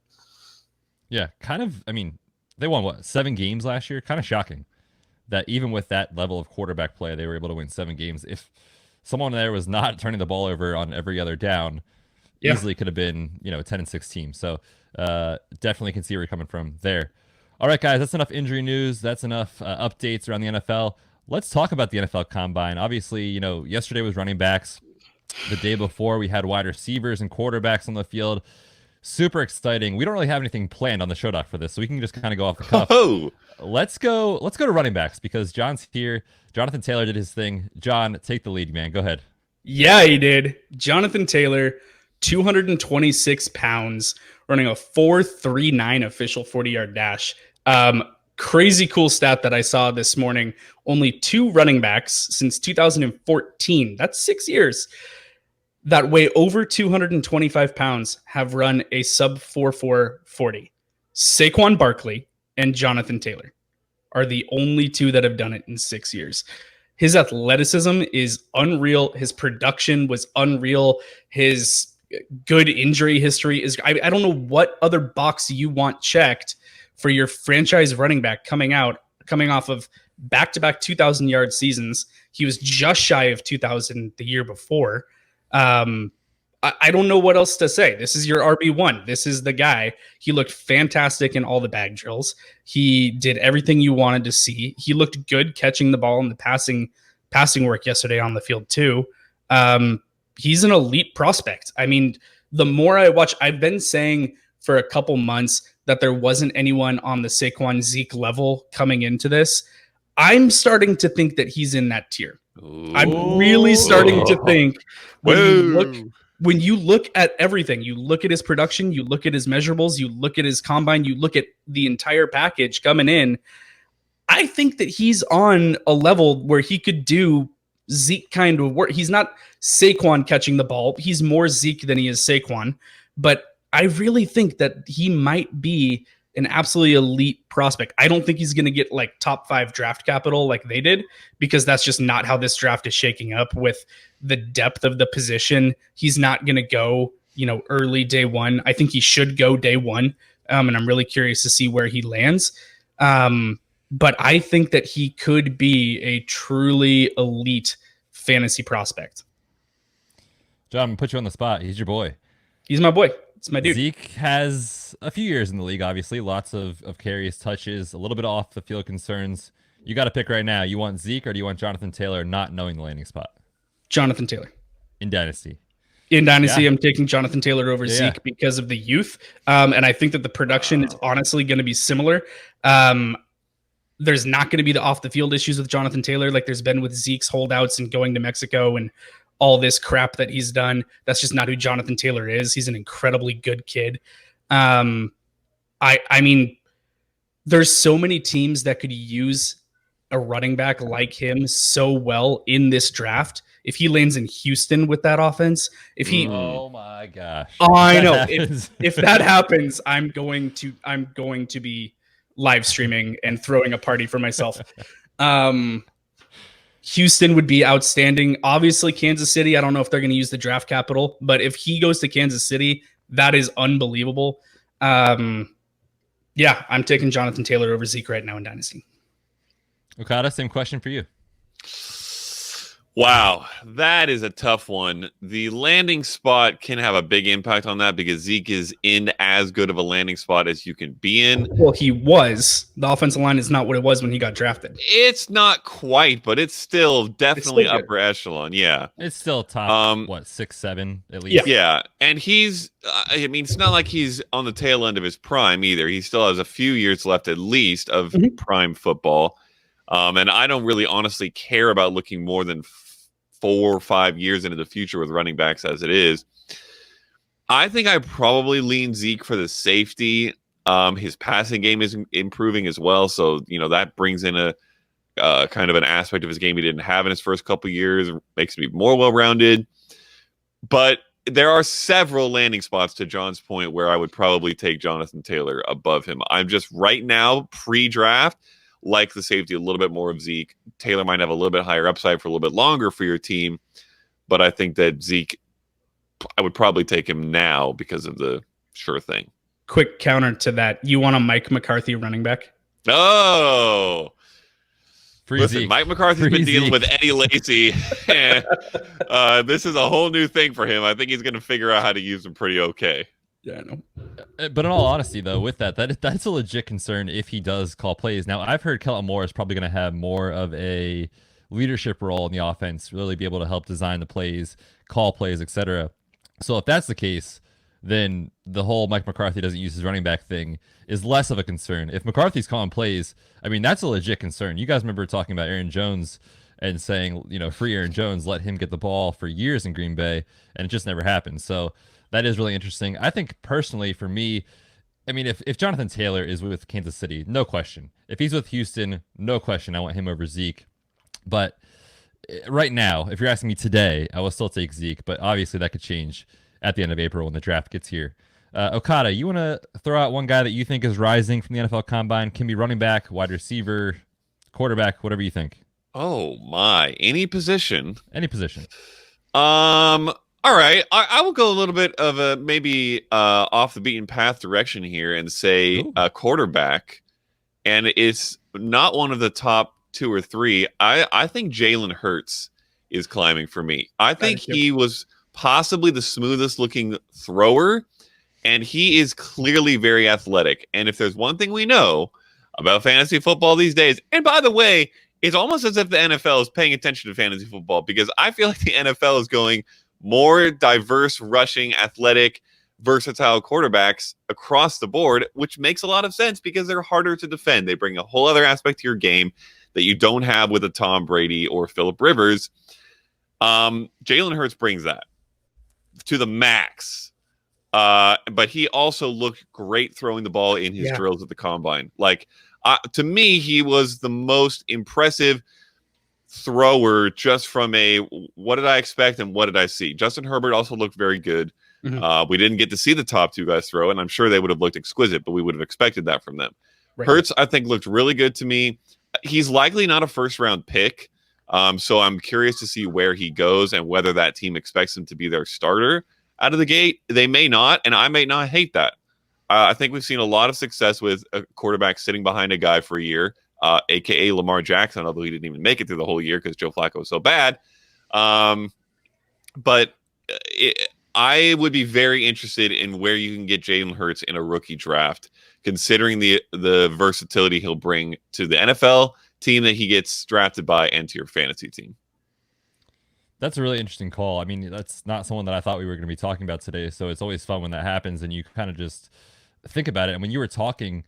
[SPEAKER 2] Yeah, kind of. I mean, they won 7 games last year? Kind of shocking that even with that level of quarterback play, they were able to win 7 games. If someone there was not turning the ball over on every other down, easily could have been, a 10-6 team. So definitely can see where you're coming from there. All right, guys, that's enough injury news. That's enough updates around the NFL. Let's talk about the NFL Combine. Obviously, yesterday was running backs. The day before, we had wide receivers and quarterbacks on the field. Super exciting. We don't really have anything planned on the show doc for this, so we can just kind of go off the cuff. Let's go to running backs because John's here. Jonathan Taylor did his thing. John, take the lead, man. Go ahead.
[SPEAKER 3] Yeah, he did. Jonathan Taylor, 226 pounds, running a 4.39 official 40-yard dash. Crazy cool stat that I saw this morning. Only 2 running backs since 2014. That's 6 years. That weigh over 225 pounds have run a sub 4.4 40. Saquon Barkley and Jonathan Taylor are the only 2 that have done it in 6 years. His athleticism is unreal. His production was unreal. His good injury history is, I don't know what other box you want checked for your franchise running back coming off of back-to-back 2,000-yard seasons. He was just shy of 2,000 the year before. I don't know what else to say. This is your RB1. This is the guy. He looked fantastic in all the bag drills. He did everything you wanted to see. He looked good catching the ball in the passing passing work yesterday on the field too. He's an elite prospect. I mean, the more I watch, I've been saying for a couple months that there wasn't anyone on the Saquon Zeke level coming into this. I'm starting to think that he's in that tier.
[SPEAKER 4] Ooh.
[SPEAKER 3] I'm really starting to think when you look at everything, you look at his production, you look at his measurables, you look at his combine, you look at the entire package coming in. I think that he's on a level where he could do Zeke kind of work. He's not Saquon catching the ball. He's more Zeke than he is Saquon. But I really think that he might be an absolutely elite prospect. I don't think he's going to get like top 5 draft capital like they did, because that's just not how this draft is shaking up with the depth of the position. He's not going to go, early day one. I think he should go day one. And I'm really curious to see where he lands. But I think that he could be a truly elite fantasy prospect.
[SPEAKER 2] John, I'm going to put you on the spot. He's your boy.
[SPEAKER 3] He's my boy. It's my dude.
[SPEAKER 2] Zeke has a few years in the league, obviously. Lots of carries, touches, a little bit off the field concerns. You got to pick right now. You want Zeke or do you want Jonathan Taylor not knowing the landing spot?
[SPEAKER 3] Jonathan Taylor.
[SPEAKER 2] In Dynasty.
[SPEAKER 3] Yeah. I'm taking Jonathan Taylor over Zeke because of the youth. And I think that the production is honestly going to be similar. There's not going to be the off the field issues with Jonathan Taylor like there's been with Zeke's holdouts and going to Mexico and all this crap that he's done. That's just not who Jonathan Taylor is. He's an incredibly good kid. I mean, there's so many teams that could use a running back like him so well in this draft. If he lands in Houston with that offense,
[SPEAKER 2] oh my gosh.
[SPEAKER 3] I know. If that happens, I'm going to be live streaming and throwing a party for myself. Houston would be outstanding. Obviously, Kansas City, I don't know if they're going to use the draft capital, but if he goes to Kansas City, that is unbelievable. I'm taking Jonathan Taylor over Zeke right now in Dynasty.
[SPEAKER 2] Okada, same question for you.
[SPEAKER 4] Wow, that is a tough one. The landing spot can have a big impact on that because Zeke is in as good of a landing spot as you can be in.
[SPEAKER 3] Well, he was. The offensive line is not what it was when he got drafted.
[SPEAKER 4] It's not quite, but it's still definitely upper echelon. Yeah.
[SPEAKER 2] It's still top, 6, 7 at least?
[SPEAKER 4] Yeah. And he's, it's not like he's on the tail end of his prime either. He still has a few years left at least of prime football. And I don't really honestly care about looking more than 4 or 5 years into the future with running backs as it is. I think I probably lean Zeke for the safety. His passing game is improving as well. So, that brings in a kind of an aspect of his game he didn't have in his first couple of years, makes him more well-rounded. But there are several landing spots, to John's point, where I would probably take Jonathan Taylor above him. I'm just right now, pre-draft, like the safety a little bit more of Zeke. Taylor might have a little bit higher upside for a little bit longer for your team, but I think that Zeke, I would probably take him now because of the sure thing.
[SPEAKER 3] Quick counter to that. You want a Mike McCarthy running back?
[SPEAKER 4] Oh,
[SPEAKER 2] Listen,
[SPEAKER 4] Zeke. Mike McCarthy's been dealing with Eddie Lacy. And, this is a whole new thing for him. I think he's going to figure out how to use him pretty okay.
[SPEAKER 3] Yeah, I know.
[SPEAKER 2] But in all honesty, though, with that's a legit concern if he does call plays. Now, I've heard Kellen Moore is probably going to have more of a leadership role in the offense, really be able to help design the plays, call plays, etc. So if that's the case, then the whole Mike McCarthy doesn't use his running back thing is less of a concern. If McCarthy's calling plays, that's a legit concern. You guys remember talking about Aaron Jones and saying, free Aaron Jones, let him get the ball for years in Green Bay, and it just never happened. So that is really interesting. I think personally for me, if Jonathan Taylor is with Kansas City, no question. If he's with Houston, no question. I want him over Zeke. But right now, if you're asking me today, I will still take Zeke. But obviously that could change at the end of April when the draft gets here. Okada, you want to throw out one guy that you think is rising from the NFL Combine? Can be running back, wide receiver, quarterback, whatever you think.
[SPEAKER 4] Oh my! Any position.
[SPEAKER 2] Any position.
[SPEAKER 4] All right, I will go a little bit of a maybe off the beaten path direction here and say a quarterback, and it's not one of the top 2 or 3. I think Jalen Hurts is climbing for me. I think he was possibly the smoothest looking thrower, and he is clearly very athletic. And if there's one thing we know about fantasy football these days, and by the way, it's almost as if the NFL is paying attention to fantasy football, because I feel like the NFL is going more diverse, rushing, athletic, versatile quarterbacks across the board, which makes a lot of sense because they're harder to defend. They bring a whole other aspect to your game that you don't have with a Tom Brady or Phillip Rivers. Jalen Hurts brings that to the max. But he also looked great throwing the ball in his drills at the combine. Like, to me, he was the most impressive thrower just from a what did I expect and what did I see. Justin Herbert also looked very good. Mm-hmm. We didn't get to see the top two guys throw, and I'm sure they would have looked exquisite, but we would have expected that from them. Right. Hurts, I think, looked really good to me. He's likely not a first-round pick, so I'm curious to see where he goes and whether that team expects him to be their starter out of the gate. They may not, and I may not hate that. I think we've seen a lot of success with a quarterback sitting behind a guy for a year, a.k.a. Lamar Jackson, although he didn't even make it through the whole year because Joe Flacco was so bad. I would be very interested in where you can get Jalen Hurts in a rookie draft, considering the versatility he'll bring to the NFL team that he gets drafted by and to your fantasy team.
[SPEAKER 2] That's a really interesting call. I mean, that's not someone that I thought we were going to be talking about today, so it's always fun when that happens and you kind of just think about it. And when you were talking,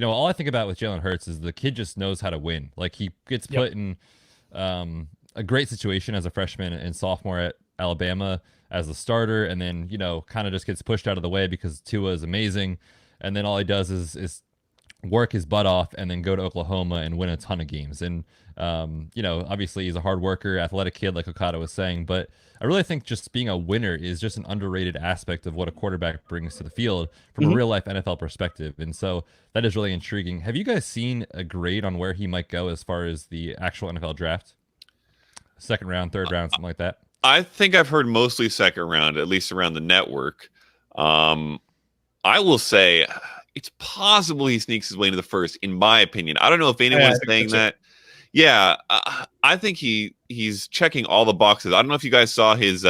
[SPEAKER 2] all I think about with Jalen Hurts is the kid just knows how to win. Like, he gets put in a great situation as a freshman and sophomore at Alabama as a starter, and then kind of just gets pushed out of the way because Tua is amazing, and then all he does is work his butt off and then go to Oklahoma and win a ton of games. And obviously he's a hard worker, athletic kid, like Okada was saying, but I really think just being a winner is just an underrated aspect of what a quarterback brings to the field from a real life NFL perspective. And so that is really intriguing. Have you guys seen a grade on where he might go as far as the actual NFL draft? Second round, third round, something like that?
[SPEAKER 4] I think I've heard mostly second round, at least around the network. I will say it's possible he sneaks his way into the first, in my opinion. I don't know if anyone's saying that. Yeah, I think he's checking all the boxes. I don't know if you guys saw his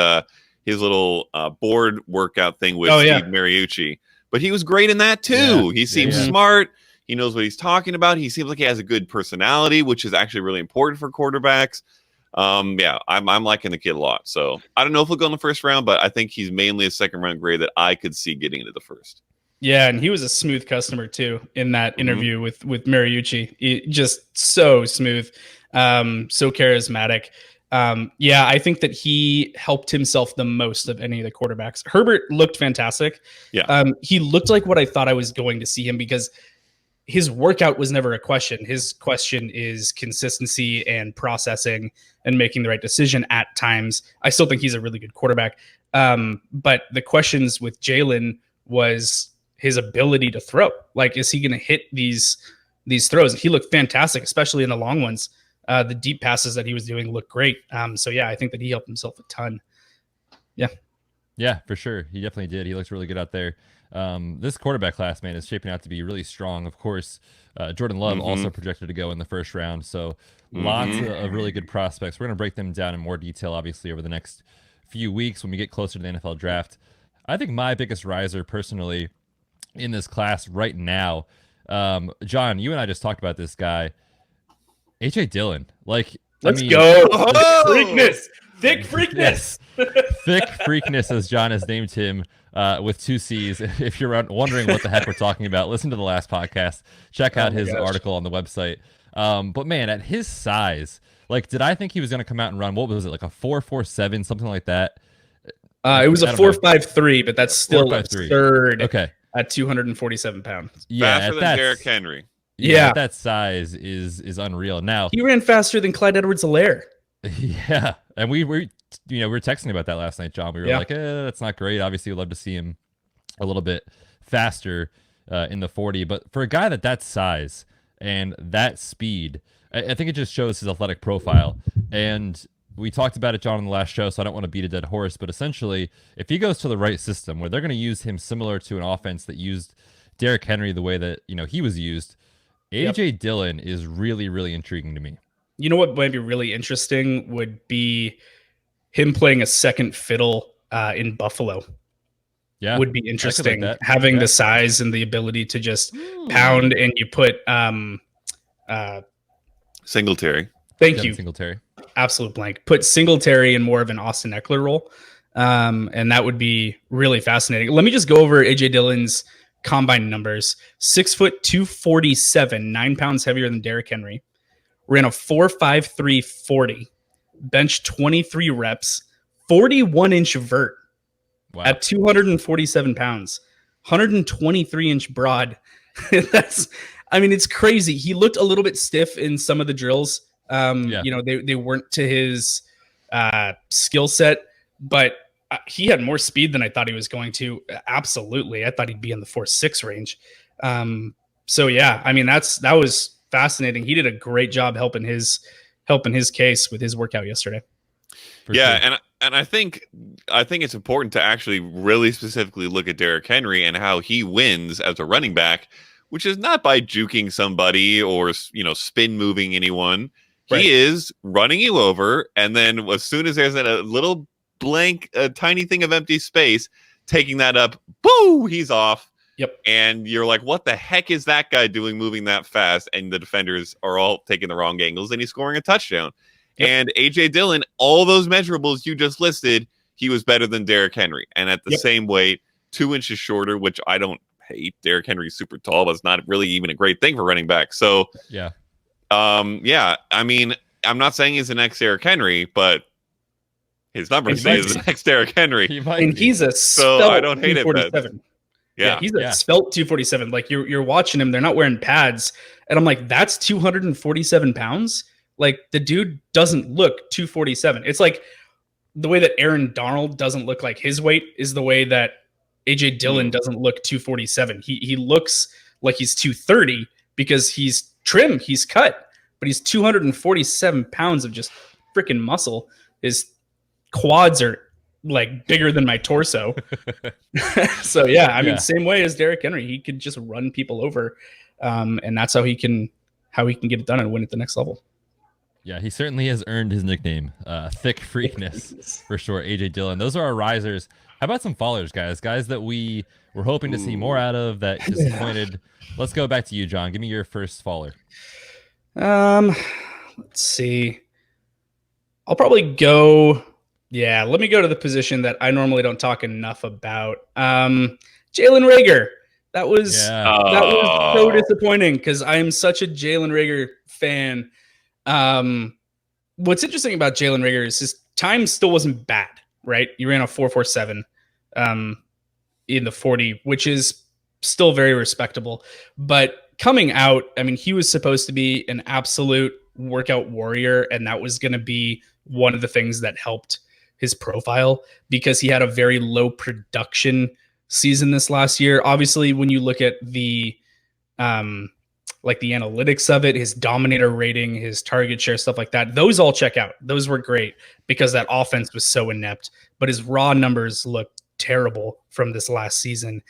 [SPEAKER 4] little board workout thing with Steve Mariucci, but he was great in that too. Yeah. He seems smart. He knows what he's talking about. He seems like he has a good personality, which is actually really important for quarterbacks. I'm liking the kid a lot. So I don't know if he'll go in the first round, but I think he's mainly a second round grade that I could see getting into the first.
[SPEAKER 3] Yeah, and he was a smooth customer too in that interview with Mariucci. Just so smooth, so charismatic. I think that he helped himself the most of any of the quarterbacks. Herbert looked fantastic. Yeah, he looked like what I thought I was going to see him, because his workout was never a question. His question is consistency and processing and making the right decision at times. I still think he's a really good quarterback. But the questions with Jalen was his ability to throw. Like, is he going to hit these throws? He looked fantastic, especially in the long ones. The deep passes that he was doing looked great. I think that he helped himself a ton.
[SPEAKER 2] Yeah, for sure. He definitely did. He looks really good out there. This quarterback class, man, is shaping out to be really strong. Of course, Jordan Love also projected to go in the first round. So lots of really good prospects. We're going to break them down in more detail, obviously, over the next few weeks when we get closer to the NFL draft. I think my biggest riser personally in this class right now, John, you and I just talked about this guy, AJ Dillon. Like,
[SPEAKER 3] let's go. Freakness. Thick Freakness.
[SPEAKER 2] Thick Freakness, as John has named him, with 2 C's. If you're wondering what the heck we're talking about, listen to the last podcast. Check out his article on the website. But man, at his size, like, did I think he was going to come out and run? What was it, like a 4.47, something like that?
[SPEAKER 3] It was a 4.53, but that's still absurd.
[SPEAKER 2] Okay.
[SPEAKER 3] At 247 pounds.
[SPEAKER 2] Yeah,
[SPEAKER 4] faster than Derrick Henry.
[SPEAKER 2] Yeah, that size is unreal. Now,
[SPEAKER 3] he ran faster than Clyde Edwards-Helaire.
[SPEAKER 2] Yeah, and we were texting about that last night, John. We were like, that's not great. Obviously, we'd love to see him a little bit faster in the 40. But for a guy that size and that speed, I think it just shows his athletic profile. And we talked about it, John, on the last show, so I don't want to beat a dead horse. But essentially, if he goes to the right system where they're going to use him similar to an offense that used Derrick Henry the way that he was used, AJ Dillon is really, really intriguing to me.
[SPEAKER 3] You know what might be really interesting would be him playing a second fiddle in Buffalo.
[SPEAKER 2] Yeah,
[SPEAKER 3] would be interesting. Having the size and the ability to just pound, and you put
[SPEAKER 4] Singletary.
[SPEAKER 3] Thank
[SPEAKER 2] Devin
[SPEAKER 3] you.
[SPEAKER 2] Singletary.
[SPEAKER 3] Absolute blank. Put Singletary in more of an Austin Eckler role. And that would be really fascinating. Let me just go over AJ Dillon's combine numbers. 6 foot 247, 9 pounds heavier than Derrick Henry. Ran a 4.53 40, bench 23 reps, 41-inch vert at 247 pounds, 123-inch broad. It's crazy. He looked a little bit stiff in some of the drills. They weren't to his skill set, but he had more speed than I thought he was going to. Absolutely. I thought he'd be in the 4.6 range. That was fascinating. He did a great job helping his case with his workout yesterday.
[SPEAKER 4] Sure. And I think it's important to actually really specifically look at Derrick Henry and how he wins as a running back, which is not by juking somebody or spin moving anyone. Right. He is running you over, and then as soon as there's a little blank, a tiny thing of empty space, taking that up, boo, he's off.
[SPEAKER 3] Yep.
[SPEAKER 4] And you're like, what the heck is that guy doing moving that fast? And the defenders are all taking the wrong angles, and he's scoring a touchdown. Yep. And AJ Dillon, all those measurables you just listed, he was better than Derrick Henry. And at the same weight, 2 inches shorter, which I don't hate. Derrick Henry's super tall, but it's not really even a great thing for running back. So, I'm not saying he's the next Derrick Henry, but his numbers say he's the next Derrick Henry.
[SPEAKER 3] He's a
[SPEAKER 4] so I don't hate it.
[SPEAKER 3] Yeah, he's a svelte 247. Like you're watching him, they're not wearing pads, and I'm like, that's 247 pounds. Like the dude doesn't look 247. It's like the way that Aaron Donald doesn't look like his weight is the way that AJ Dillon doesn't look 247. He looks like he's 230 because he's trim, he's cut, but he's 247 pounds of just freaking muscle. His quads are like bigger than my torso. So same way as Derrick Henry, he could just run people over, and that's how he can get it done and win at the next level.
[SPEAKER 2] Yeah, he certainly has earned his nickname, Thick Freakness, for sure. AJ Dillon. Those are our risers. How about some fallers, guys? Guys that we were hoping to see more out of that disappointed. Let's go back to you, John. Give me your first faller.
[SPEAKER 3] Let's see. I'll probably go. Yeah, let me go to the position that I normally don't talk enough about. Jalen Reagor. That was so disappointing because I am such a Jalen Reagor fan. What's interesting about Jalen Reagor is his time still wasn't bad, right? He ran a 4.47 in the 40, which is still very respectable. But coming out, he was supposed to be an absolute workout warrior, and that was going to be one of the things that helped his profile because he had a very low production season this last year. Obviously, when you look at the the analytics of it, his dominator rating, his target share, stuff like that, those all check out. Those were great because that offense was so inept, but his raw numbers look terrible from this last season.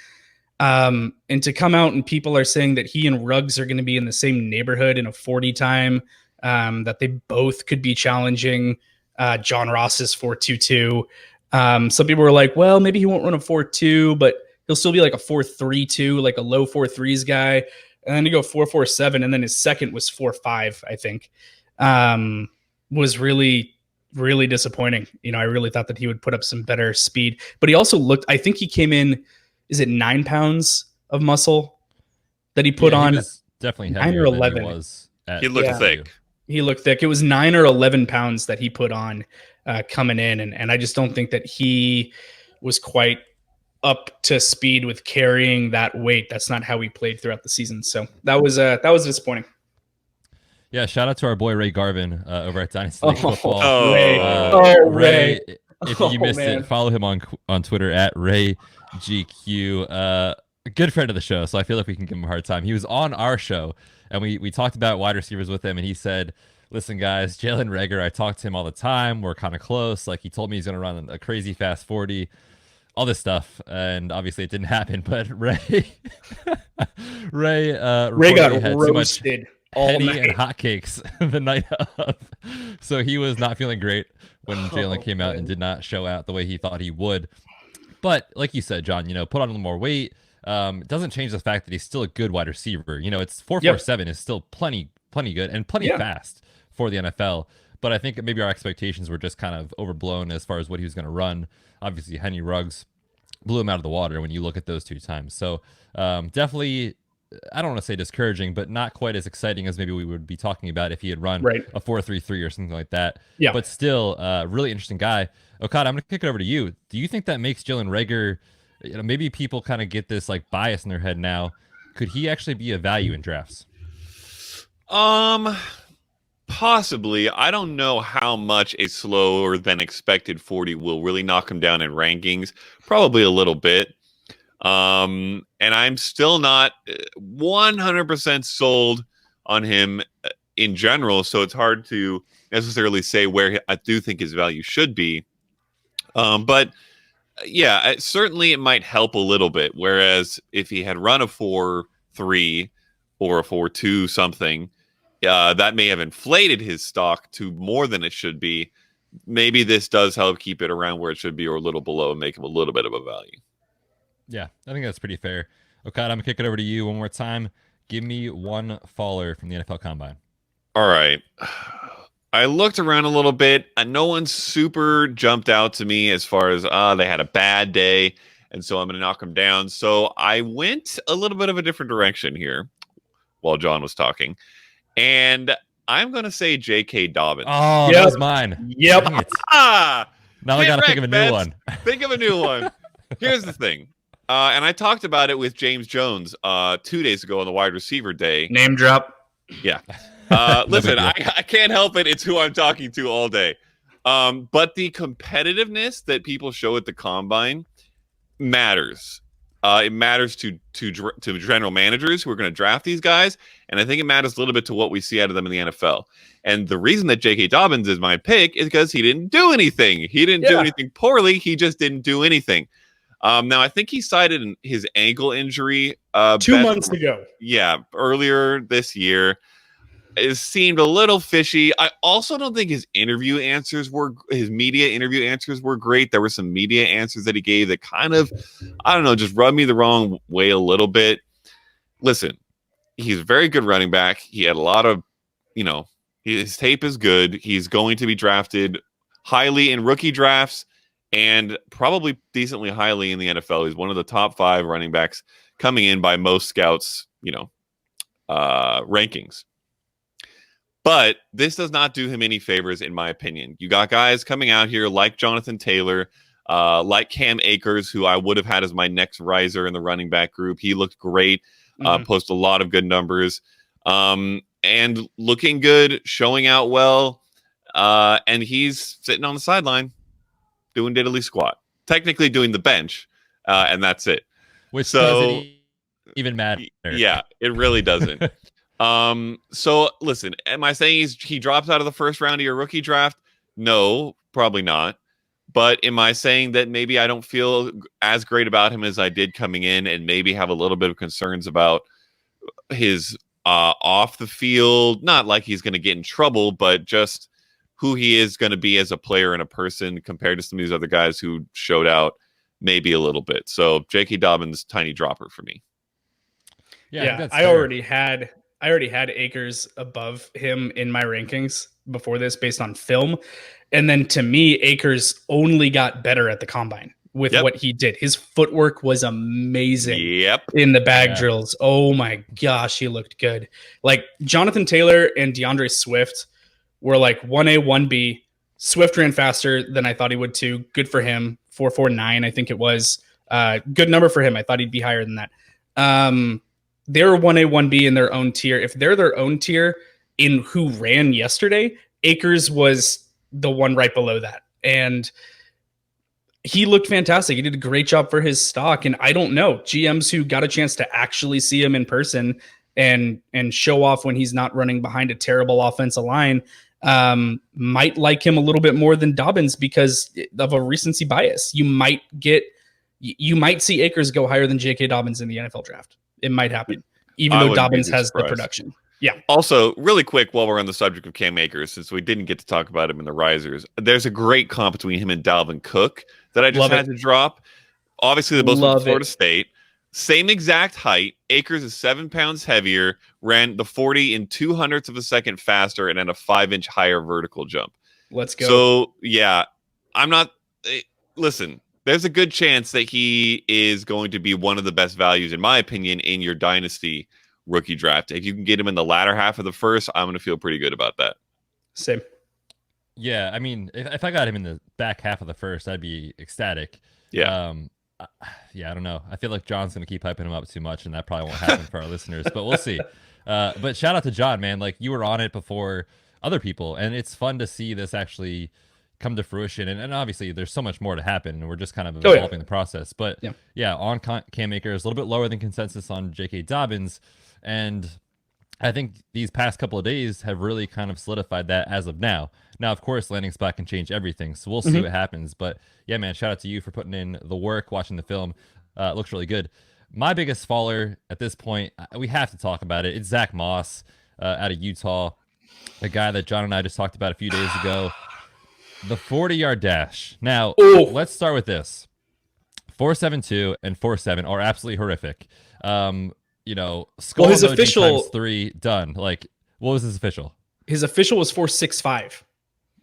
[SPEAKER 3] And to come out and people are saying that he and Ruggs are going to be in the same neighborhood in a 40 time, that they both could be challenging John Ross's 4.22. Some people were like, well, maybe he won't run a 4.2, but he'll still be like a 4.32, like a low 4.3s guy. And then he go 4.47, and then his second was 4.5, I think. Was really, really disappointing. I really thought that he would put up some better speed, but he also looked, I think he came in, is it 9 pounds of muscle that he put on?
[SPEAKER 2] He was definitely heavier
[SPEAKER 3] 9 or 11.
[SPEAKER 4] He looked thick.
[SPEAKER 3] He looked thick. It was 9 or 11 pounds that he put on coming in. And I just don't think that he was quite up to speed with carrying that weight. That's not how he played throughout the season. So that was disappointing.
[SPEAKER 2] Yeah, shout out to our boy Ray Garvin over at Dynasty League Football.
[SPEAKER 3] Ray.
[SPEAKER 2] If you missed it, follow him on Twitter at RayGQ. A good friend of the show, so I feel like we can give him a hard time. He was on our show, and we talked about wide receivers with him, and he said, listen, guys, Jalen Reagor, I talk to him all the time. We're kind of close. Like, he told me he's going to run a crazy fast 40. All this stuff, and obviously it didn't happen. But Ray
[SPEAKER 3] got
[SPEAKER 2] had
[SPEAKER 3] roasted all
[SPEAKER 2] Henny
[SPEAKER 3] night
[SPEAKER 2] and hotcakes the night of, so he was not feeling great when Jalen came out and did not show out the way he thought he would. But like you said, John, put on a little more weight. It doesn't change the fact that he's still a good wide receiver. It's 4.47 is still plenty good and plenty fast for the NFL. But I think maybe our expectations were just kind of overblown as far as what he was going to run. Obviously, Henry Ruggs blew him out of the water when you look at those 2 times. So definitely, I don't want to say discouraging, but not quite as exciting as maybe we would be talking about if he had run a 4.33 or something like that.
[SPEAKER 3] Yeah.
[SPEAKER 2] But still, really interesting guy. Okada, I'm going to kick it over to you. Do you think that makes Jalen Reagor, maybe people kind of get this like bias in their head now. Could he actually be a value in drafts?
[SPEAKER 4] Possibly. I don't know how much a slower than expected 40 will really knock him down in rankings. Probably a little bit. And I'm still not 100% sold on him in general, so it's hard to necessarily say where I do think his value should be. But yeah, certainly it might help a little bit. Whereas if he had run a 4.3 or a 4.2 something, that may have inflated his stock to more than it should be. Maybe this does help keep it around where it should be or a little below and make him a little bit of a value.
[SPEAKER 2] Yeah, I think that's pretty fair. Okada, I'm going to kick it over to you one more time. Give me one faller from the NFL Combine.
[SPEAKER 4] All right. I looked around a little bit. No one super jumped out to me as far as they had a bad day, and so I'm going to knock them down. So I went a little bit of a different direction here while John was talking, and I'm going to say J.K. Dobbins.
[SPEAKER 2] Oh, that was mine.
[SPEAKER 3] Yep.
[SPEAKER 2] Dang it.
[SPEAKER 4] Ah!
[SPEAKER 2] Now I got to think of a new
[SPEAKER 4] Betz.
[SPEAKER 2] one.
[SPEAKER 4] Think of a new one. Here's the thing. And I talked about it with James Jones 2 days ago on the wide receiver day.
[SPEAKER 3] Name drop.
[SPEAKER 4] Yeah. Listen, I can't help it. It's who I'm talking to all day. But the competitiveness that people show at the combine matters. It matters to general managers who are going to draft these guys. And I think it matters a little bit to what we see out of them in the NFL. And the reason that J.K. Dobbins is my pick is because he didn't do anything. He didn't do anything poorly. He just didn't do anything. Now, I think he cited his ankle injury
[SPEAKER 3] 2 months ago.
[SPEAKER 4] Yeah, earlier this year. It seemed a little fishy. I also don't think his media answers were great. There were some media answers that he gave that kind of, I don't know, just rubbed me the wrong way a little bit. Listen, he's a very good running back. He had a lot of, his tape is good. He's going to be drafted highly in rookie drafts and probably decently highly in the NFL. He's one of the top 5 running backs coming in by most scouts, rankings. But this does not do him any favors, in my opinion. You got guys coming out here like Jonathan Taylor, like Cam Akers, who I would have had as my next riser in the running back group. He looked great, posted a lot of good numbers, and looking good, showing out well. And he's sitting on the sideline doing diddly squat, technically doing the bench, and that's it.
[SPEAKER 2] Which doesn't even matter.
[SPEAKER 4] Yeah, it really doesn't. So listen, am I saying he drops out of the first round of your rookie draft? No, probably not. But am I saying that maybe I don't feel as great about him as I did coming in and maybe have a little bit of concerns about his off the field? Not like he's going to get in trouble, but just who he is going to be as a player and a person compared to some of these other guys who showed out maybe a little bit. So J.K. Dobbins, tiny dropper for me.
[SPEAKER 2] Yeah,
[SPEAKER 3] I already had Akers above him in my rankings before this based on film. And then to me, Akers only got better at the combine with what he did. His footwork was amazing in the bag drills. Oh my gosh, he looked good. Like Jonathan Taylor and DeAndre Swift were like 1A, 1B. Swift ran faster than I thought he would too. Good for him. 4.49, I think it was. Good number for him. I thought he'd be higher than that. They were 1A, 1B in their own tier. If they're their own tier in who ran yesterday, Akers was the one right below that. And he looked fantastic. He did a great job for his stock. And I don't know, GMs who got a chance to actually see him in person and show off when he's not running behind a terrible offensive line might like him a little bit more than Dobbins because of a recency bias. You might see Akers go higher than J.K. Dobbins in the NFL draft. It might happen, even though Dobbins has the production. Yeah.
[SPEAKER 4] Also, really quick, while we're on the subject of Cam Akers, since we didn't get to talk about him in the risers, there's a great comp between him and Dalvin Cook that I just had to drop. Obviously, they're both from Florida State. Same exact height. Akers is 7 pounds heavier, ran the 40 in 200ths of a second faster, and had a 5-inch higher vertical jump.
[SPEAKER 3] Let's go.
[SPEAKER 4] So, yeah, I'm not. Listen, there's a good chance that he is going to be one of the best values, in my opinion, in your dynasty rookie draft. If you can get him in the latter half of the first, I'm going to feel pretty good about that.
[SPEAKER 3] Same.
[SPEAKER 2] Yeah, I mean, if I got him in the back half of the first, I'd be ecstatic.
[SPEAKER 4] Yeah.
[SPEAKER 2] Yeah, I don't know. I feel like John's going to keep hyping him up too much, and that probably won't happen for our listeners, but we'll see. But shout out to John, man. Like, you were on it before other people, and it's fun to see this actually come to fruition. And obviously, there's so much more to happen, and we're just kind of evolving the process. But yeah, on Cam Akers, a little bit lower than consensus on J.K. Dobbins, and I think these past couple of days have really kind of solidified that as of now. Now, of course, landing spot can change everything, so we'll see what happens. But yeah, man, shout out to you for putting in the work, watching the film. It looks really good. My biggest faller at this point, we have to talk about it. It's Zach Moss out of Utah, a guy that John and I just talked about a few days ago. The 40-yard dash. Now, let's start with this. 4.72 and 4.7 are absolutely horrific.
[SPEAKER 3] His official
[SPEAKER 2] times 3 done. Like, what was his official?
[SPEAKER 3] His official was 4.65.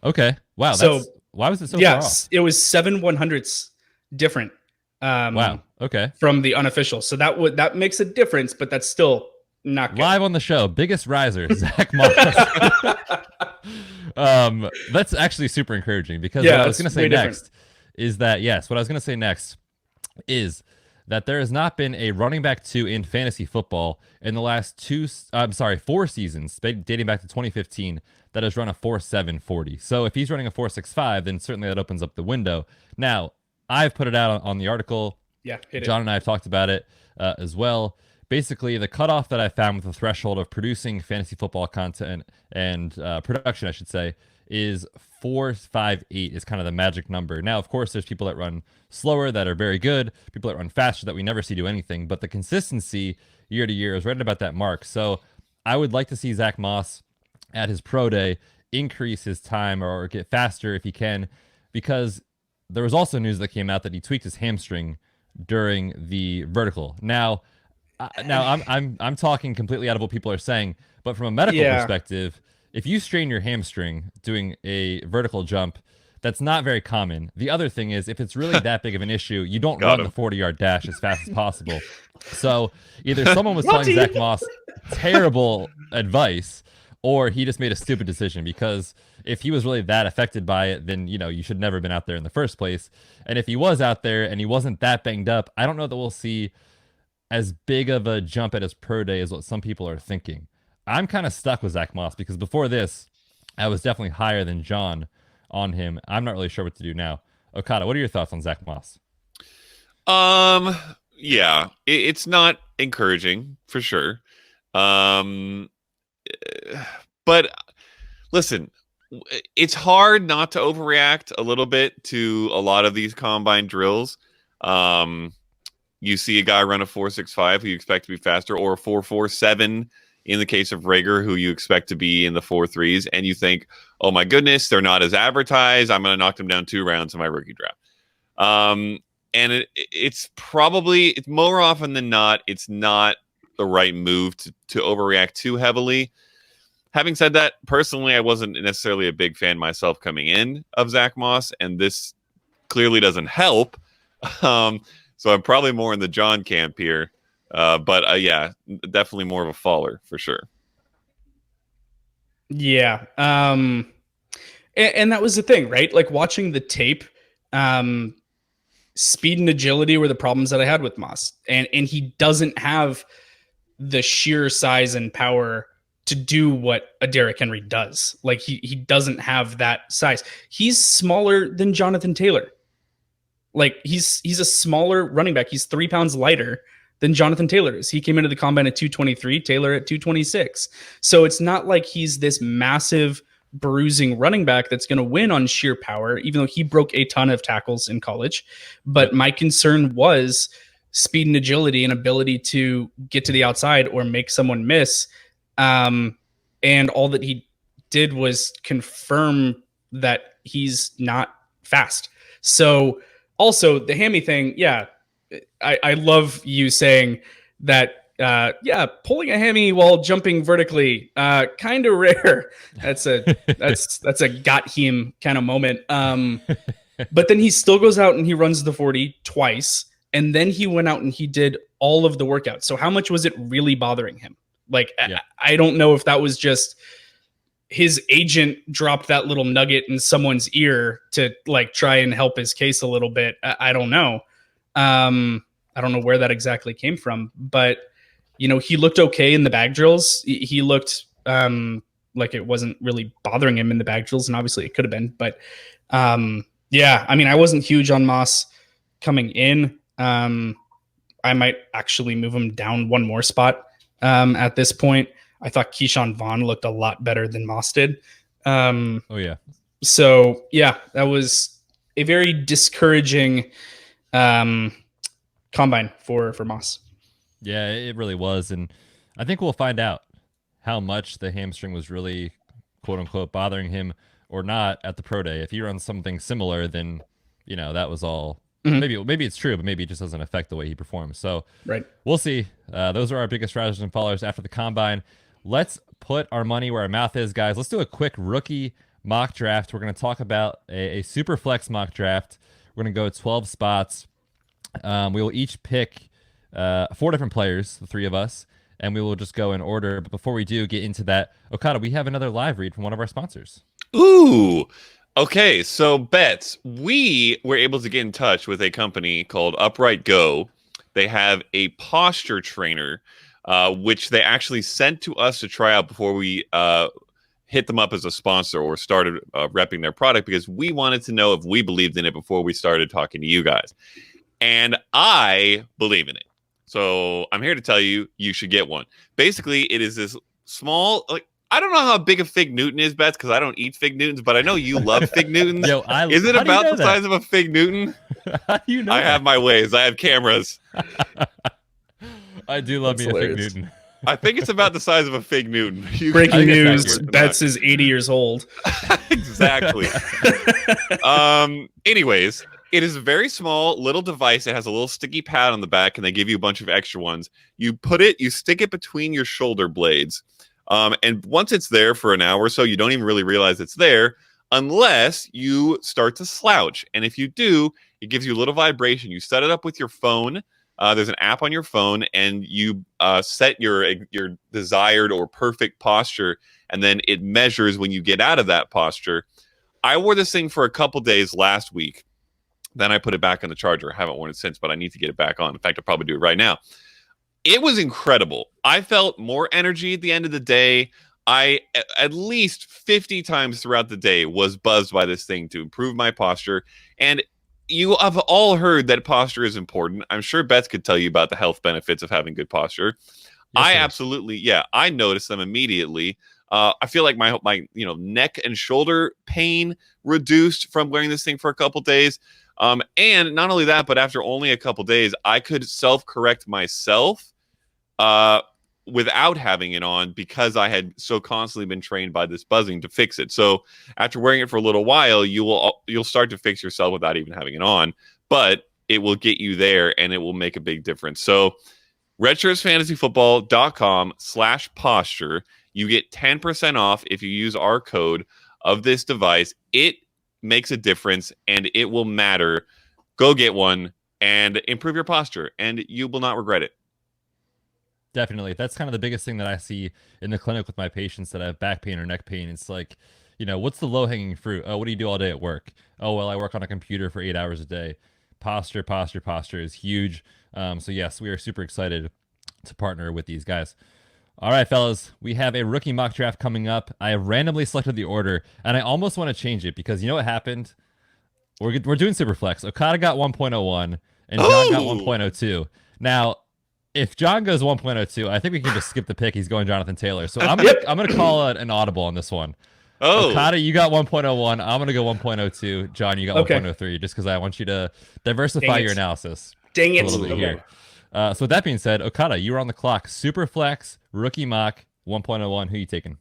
[SPEAKER 2] Okay. Wow. So why was it so far off?
[SPEAKER 3] It was 7/100ths different.
[SPEAKER 2] Wow. Okay.
[SPEAKER 3] From the unofficial, so that makes a difference, but that's still not good.
[SPEAKER 2] Live on the show, biggest riser, Zach Moss. That's actually super encouraging because what I was going to say next is that what I was going to say next is that there has not been a running back 2 in fantasy football in the last 4 seasons, dating back to 2015, that has run a 4.7 40. So if he's running a 4.65, then certainly that opens up the window. Now, I've put it out on the article.
[SPEAKER 3] Yeah,
[SPEAKER 2] John and I have talked about it as well. Basically, the cutoff that I found with the threshold of producing fantasy football content and production, I should say, is 4.58 is kind of the magic number. Now, of course, there's people that run slower that are very good, people that run faster that we never see do anything, but the consistency year to year is right about that mark. So I would like to see Zach Moss at his pro day increase his time or get faster if he can, because there was also news that came out that he tweaked his hamstring during the vertical. Now I'm talking completely out of what people are saying, but from a medical perspective, if you strain your hamstring doing a vertical jump, that's not very common. The other thing is, if it's really that big of an issue, you don't run the 40-yard dash as fast as possible. So either someone was telling Zach Moss terrible advice, or he just made a stupid decision, because if he was really that affected by it, then, you should never have been out there in the first place. And if he was out there and he wasn't that banged up, I don't know that we'll see as big of a jump at his pro day as what some people are thinking. I'm kind of stuck with Zach Moss because before this, I was definitely higher than John on him. I'm not really sure what to do now. Okada, what are your thoughts on Zach Moss?
[SPEAKER 4] Yeah, it's not encouraging for sure. But listen, it's hard not to overreact a little bit to a lot of these combine drills. You see a guy run a 4.65 who you expect to be faster, or a 4.47 in the case of Rager, who you expect to be in the 4.3s, and you think, oh my goodness, they're not as advertised. I'm going to knock them down 2 rounds in my rookie draft. And it's probably, more often than not, it's not the right move to overreact too heavily. Having said that, personally, I wasn't necessarily a big fan myself coming in of Zach Moss, and this clearly doesn't help. So I'm probably more in the John camp here. But yeah, definitely more of a faller for sure.
[SPEAKER 3] Yeah. And that was the thing, right? Like, watching the tape, speed and agility were the problems that I had with Moss. And he doesn't have the sheer size and power to do what a Derrick Henry does. Like, he doesn't have that size. He's smaller than Jonathan Taylor. Like, he's a smaller running back. He's 3 pounds lighter than Jonathan Taylor is. He came into the combine at 223, Taylor at 226. So it's not like he's this massive bruising running back that's going to win on sheer power, even though he broke a ton of tackles in college. But my concern was speed and agility and ability to get to the outside or make someone miss. And all that he did was confirm that he's not fast. So also the hammy thing, I love you saying that. Pulling a hammy while jumping vertically, kind of rare. That's a got him kind of moment. But then he still goes out and he runs the 40 twice, and then he went out and he did all of the workouts. So how much was it really bothering him? Like, yeah. I don't know if that was just his agent dropped that little nugget in someone's ear to like try and help his case a little bit. I don't know. I don't know where that exactly came from, but he looked okay in the bag drills. He looked like it wasn't really bothering him in the bag drills, and obviously it could have been. But I mean, I wasn't huge on Moss coming in. I might actually move him down one more spot at this point. I thought Keyshawn Vaughn looked a lot better than Moss did. So yeah, that was a very discouraging combine for Moss.
[SPEAKER 2] Yeah, it really was. And I think we'll find out how much the hamstring was really, quote unquote, bothering him or not at the pro day. If he runs something similar, then, that was all. Mm-hmm. Maybe it's true, but maybe it just doesn't affect the way he performs. So
[SPEAKER 3] right.
[SPEAKER 2] We'll see. Those are our biggest risers and followers after the combine. Let's put our money where our mouth is, guys. Let's do a quick rookie mock draft. We're going to talk about a super flex mock draft. We're going to go 12 spots. We will each pick 4 different players, the 3 of us, and we will just go in order. But before we do get into that, Okada, we have another live read from one of our sponsors.
[SPEAKER 4] Ooh. Okay, so Betz, we were able to get in touch with a company called Upright Go. They have a posture trainer, which they actually sent to us to try out before we hit them up as a sponsor or started repping their product, because we wanted to know if we believed in it before we started talking to you guys. And I believe in it. So I'm here to tell you, you should get one. Basically, it is this small, I don't know how big a Fig Newton is, Betz, because I don't eat Fig Newtons, but I know you love Fig Newtons. Is it about the size of a Fig Newton?
[SPEAKER 2] How do you know
[SPEAKER 4] I have my ways. I have cameras.
[SPEAKER 2] I do love me a Fig Newton.
[SPEAKER 4] I think it's about the size of a Fig Newton.
[SPEAKER 3] Breaking news, Betz is 80 years old.
[SPEAKER 4] Exactly. Anyways, it is a very small little device. It has a little sticky pad on the back, and they give you a bunch of extra ones. You stick it between your shoulder blades. And once it's there for an hour or so, you don't even really realize it's there unless you start to slouch. And if you do, it gives you a little vibration. You set it up with your phone. There's an app on your phone, and you set your desired or perfect posture, and then it measures when you get out of that posture. I wore this thing for a couple days last week. Then I put it back on the charger. I haven't worn it since, but I need to get it back on. In fact, I'll probably do it right now. It was incredible. I felt more energy at the end of the day. I, at least 50 times throughout the day, was buzzed by this thing to improve my posture. And you have all heard that posture is important. I'm sure Betz could tell you about the health benefits of having good posture. Yes, I noticed them immediately. I feel like my neck and shoulder pain reduced from wearing this thing for a couple days. And not only that, but after only a couple days, I could self-correct myself without having it on, because I had so constantly been trained by this buzzing to fix it. So after wearing it for a little while, you'll start to fix yourself without even having it on, but it will get you there and it will make a big difference. So redshirtsfantasyfootball.com/posture. You get 10% off if you use our code of this device. It makes a difference and it will matter. Go get one and improve your posture, and you will not regret it.
[SPEAKER 2] Definitely. That's kind of the biggest thing that I see in the clinic with my patients that have back pain or neck pain. It's like, what's the low-hanging fruit? Oh, what do you do all day at work? Oh, well, I work on a computer for 8 hours a day. Posture is huge. So yes, we are super excited to partner with these guys. All right, fellas, we have a rookie mock draft coming up. I have randomly selected the order, and I almost want to change it because you know what happened? We're doing Superflex. Okada got 1.01, and John got 1.02. Now, if John goes 1.02, I think we can just skip the pick. He's going Jonathan Taylor. So I'm gonna call it an audible on this one.
[SPEAKER 4] Oh,
[SPEAKER 2] Okada, you got 1.01. I'm gonna go 1.02. John, you got 1.03. Just because I want you to diversify your analysis.
[SPEAKER 3] Dang it!
[SPEAKER 2] A little bit here. So with that being said, Okada, you were on the clock. Superflex, rookie mock, 1.01. Who you taking?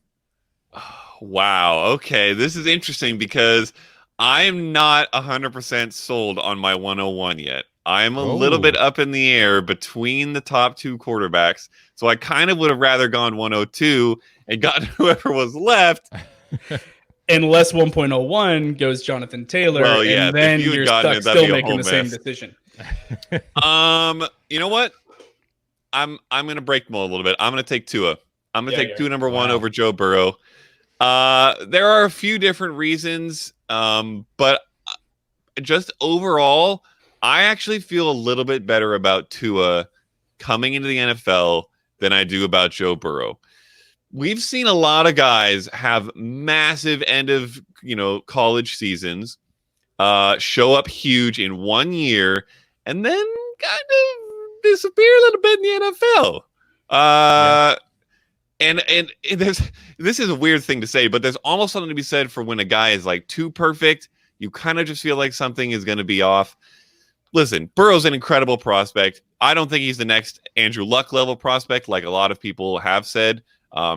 [SPEAKER 4] Wow. Okay, this is interesting because I'm not 100% sold on my 101 yet. I'm a little
[SPEAKER 2] Oh.
[SPEAKER 4] bit up in the air between the top two quarterbacks. So I kind of would have rather gone 102 and gotten whoever was left.
[SPEAKER 3] Unless 1.01 goes Jonathan Taylor,
[SPEAKER 4] Well, yeah,
[SPEAKER 3] and then
[SPEAKER 4] if you had
[SPEAKER 3] you're
[SPEAKER 4] gotten
[SPEAKER 3] stuck
[SPEAKER 4] it, that'd
[SPEAKER 3] still
[SPEAKER 4] be a
[SPEAKER 3] making
[SPEAKER 4] whole
[SPEAKER 3] the same
[SPEAKER 4] mess.
[SPEAKER 3] decision.
[SPEAKER 4] You know what? I'm gonna break the mold a little bit. I'm gonna take Tua. I'm gonna take Tua number one over Joe Burrow. There are a few different reasons, but just overall, I actually feel a little bit better about Tua coming into the NFL than I do about Joe Burrow. We've seen a lot of guys have massive end of college seasons, show up huge in 1 year, and then kind of disappear a little bit in the NFL. And this is a weird thing to say, but there's almost something to be said for when a guy is like too perfect. You kind of just feel like something is going to be off. Listen, Burrow's an incredible prospect. I don't think he's the next Andrew Luck level prospect, like a lot of people have said.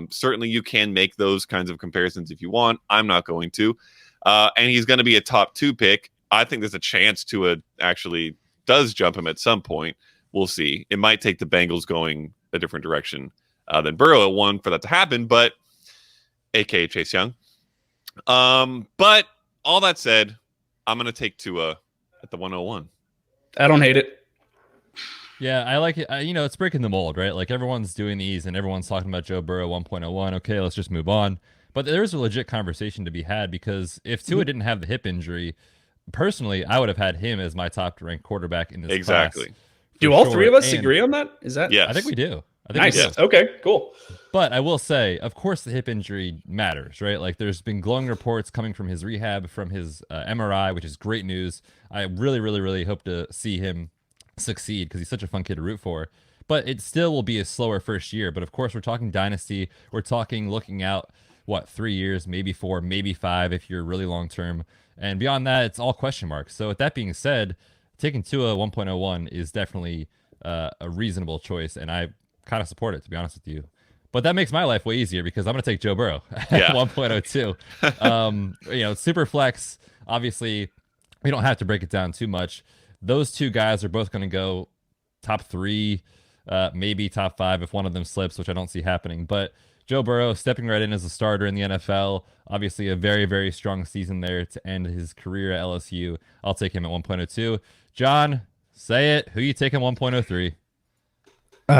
[SPEAKER 4] Certainly, you can make those kinds of comparisons if you want. I'm not going to. And he's going to be a top 2 pick. I think there's a chance Tua actually does jump him at some point. We'll see. It might take the Bengals going a different direction than Burrow at 1 for that to happen, but aka Chase Young. But all that said, I'm going to take Tua at the 101.
[SPEAKER 3] I don't hate it.
[SPEAKER 2] Yeah, I like it. It's breaking the mold, right? Like everyone's doing these and everyone's talking about Joe Burrow 1.01. Okay, let's just move on. But there's a legit conversation to be had because if Tua didn't have the hip injury, personally, I would have had him as my top ranked quarterback in this class.
[SPEAKER 3] Do all three of us agree on that? Is that?
[SPEAKER 4] Yes.
[SPEAKER 2] I think we do.
[SPEAKER 3] Nice. Okay, cool.
[SPEAKER 2] But I will say, of course, the hip injury matters, right? Like there's been glowing reports coming from his rehab, from his MRI, which is great news. I really, really, really hope to see him succeed because he's such a fun kid to root for. But it still will be a slower first year. But of course, we're talking dynasty. We're talking looking out, 3 years, maybe 4, maybe 5 if you're really long term. And beyond that, it's all question marks. So with that being said, taking Tua 1.01 is definitely a reasonable choice. And I kind of support it, to be honest with you. But that makes my life way easier because I'm going to take Joe Burrow at 1.02. Super flex, obviously, we don't have to break it down too much. Those two guys are both going to go top 3, maybe top 5 if one of them slips, which I don't see happening. But Joe Burrow stepping right in as a starter in the NFL, obviously a very, very strong season there to end his career at LSU. I'll take him at 1.02. John, say it. Who you taking 1.03?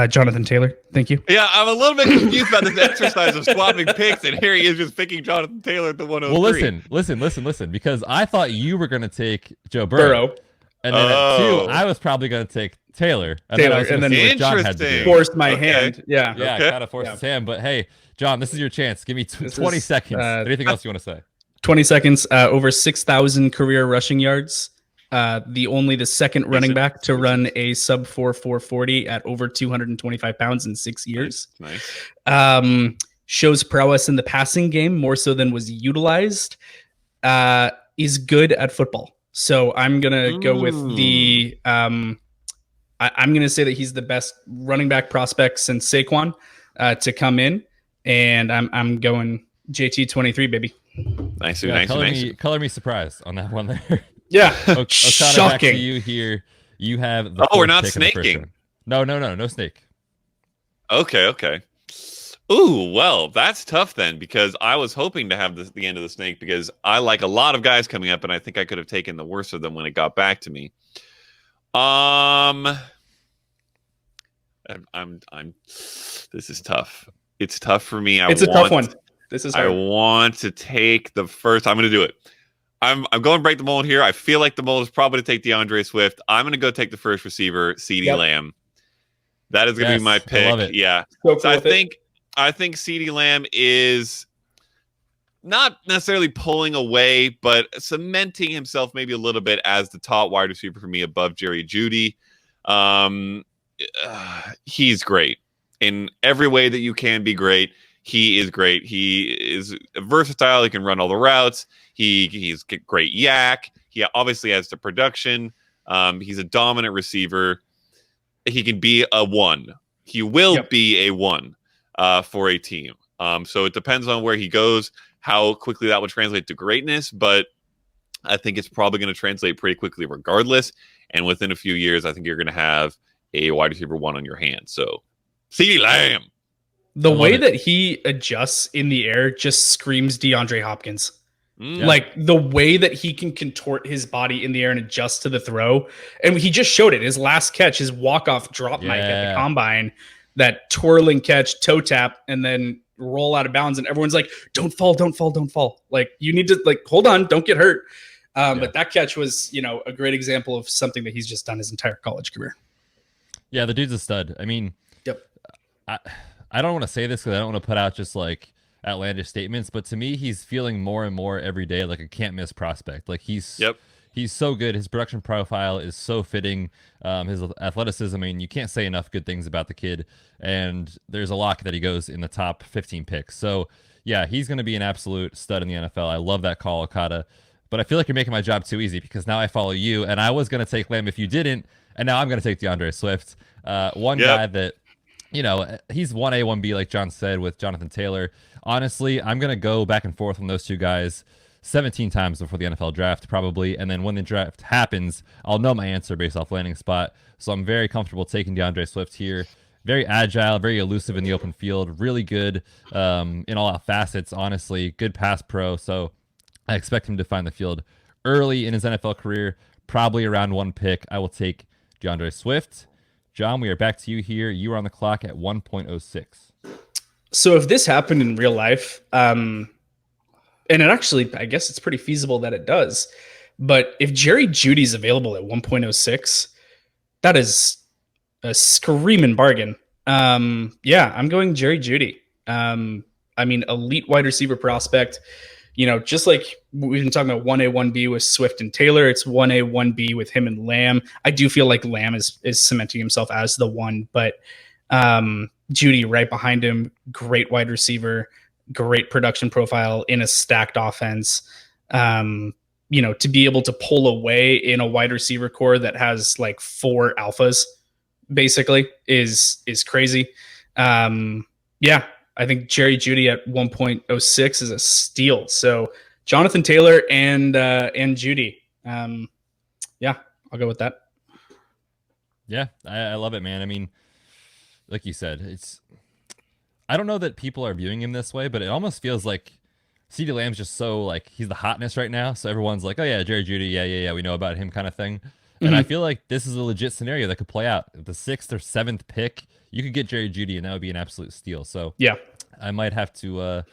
[SPEAKER 3] Jonathan Taylor. Thank you.
[SPEAKER 4] Yeah, I'm a little bit confused about this exercise of swapping picks, and here he is just picking Jonathan Taylor at the 103.
[SPEAKER 2] Well, listen, because I thought you were going to take Joe Burrow. And then at 2, I was probably going to take Taylor. And then see what John had to do.
[SPEAKER 3] Forced my hand. Yeah.
[SPEAKER 2] Kind of forced his hand. But hey, John, this is your chance. Give me 20 seconds. Anything else you want to say?
[SPEAKER 3] 20 seconds. Over 6,000 career rushing yards. The second running back to run a sub 4.40 at over 225 pounds in 6 years.
[SPEAKER 4] Nice.
[SPEAKER 3] Shows prowess in the passing game more so than was utilized. Is good at football. So I'm gonna go with the. I'm gonna say that he's the best running back prospect since Saquon to come in, and I'm going JT 23, baby.
[SPEAKER 4] Nice.
[SPEAKER 2] Color me surprised on that one there.
[SPEAKER 3] Yeah,
[SPEAKER 2] Okada, back to you here. You have the
[SPEAKER 4] we're not snaking.
[SPEAKER 2] No snake.
[SPEAKER 4] Okay. Ooh, well, that's tough then because I was hoping to have the end of the snake because I like a lot of guys coming up, and I think I could have taken the worst of them when it got back to me. This is tough. It's tough for me.
[SPEAKER 3] It's a tough one. This is hard.
[SPEAKER 4] I want to take the first. I'm going to do it. I'm going to break the mold here. I feel like the mold is probably to take DeAndre Swift. I'm going to go take the first receiver, CeeDee Lamb. That is going to be my pick.
[SPEAKER 2] I love it.
[SPEAKER 4] Yeah.
[SPEAKER 3] So
[SPEAKER 4] I think CeeDee Lamb is not necessarily pulling away, but cementing himself maybe a little bit as the top wide receiver for me above Jerry Jeudy. He's great in every way that you can be great. He is great. He is versatile. He can run all the routes. He's great yak. He obviously has the production. He's a dominant receiver. He can be a 1. He will be a 1 for a team. So it depends on where he goes, how quickly that will translate to greatness. But I think it's probably going to translate pretty quickly regardless. And within a few years, I think you're going to have a wide receiver 1 on your hands. So, CeeDee Lamb.
[SPEAKER 3] The way that he adjusts in the air just screams DeAndre Hopkins. Like the way that he can contort his body in the air and adjust to the throw. And he just showed it. His last catch, his walk-off drop mic at the combine, that twirling catch, toe tap, and then roll out of bounds. And everyone's like, don't fall, don't fall, don't fall. Like, you need to, like, hold on, don't get hurt. But that catch was, a great example of something that he's just done his entire college career.
[SPEAKER 2] Yeah, the dude's a stud. I mean, I don't want to say this because I don't want to put out just like outlandish statements, but to me, he's feeling more and more every day like a can't miss prospect. Like he's so good. His production profile is so fitting. His athleticism, I mean, you can't say enough good things about the kid. And there's a lock that he goes in the top 15 picks. So yeah, he's going to be an absolute stud in the NFL. I love that call, Okada. But I feel like you're making my job too easy because now I follow you, and I was going to take Lamb if you didn't, and now I'm going to take DeAndre Swift. One guy that, he's 1A, 1B, like John said, with Jonathan Taylor. Honestly, I'm going to go back and forth on those two guys 17 times before the NFL draft, probably. And then when the draft happens, I'll know my answer based off landing spot. So I'm very comfortable taking DeAndre Swift here. Very agile, very elusive in the open field, really good in all out facets, honestly. Good pass pro. So I expect him to find the field early in his NFL career, probably around 1 pick. I will take DeAndre Swift. John, we are back to you here. You are on the clock at 1.06.
[SPEAKER 3] So if this happened in real life, and it actually, I guess it's pretty feasible that it does, but if Jerry Jeudy's available at 1.06, that is a screaming bargain. Yeah, I'm going Jerry Jeudy. I mean, elite wide receiver prospect. Just like we've been talking about 1A, 1B with Swift and Taylor, it's 1A, 1B with him and Lamb. I do feel like Lamb is cementing himself as the one, but Jeudy right behind him, great wide receiver, great production profile in a stacked offense. To be able to pull away in a wide receiver core that has like 4 alphas basically is crazy. Yeah. I think Jerry Jeudy at 1.06 is a steal. So Jonathan Taylor and Jeudy. Yeah, I'll go with that.
[SPEAKER 2] Yeah, I love it, man. I mean, like you said, I don't know that people are viewing him this way, but it almost feels like CeeDee Lamb's just so like he's the hotness right now. So everyone's like, oh yeah, Jerry Jeudy, yeah, we know about him kind of thing. And I feel like this is a legit scenario that could play out. The 6th or 7th pick, you could get Jerry Jeudy, and that would be an absolute steal. So yeah, I might have to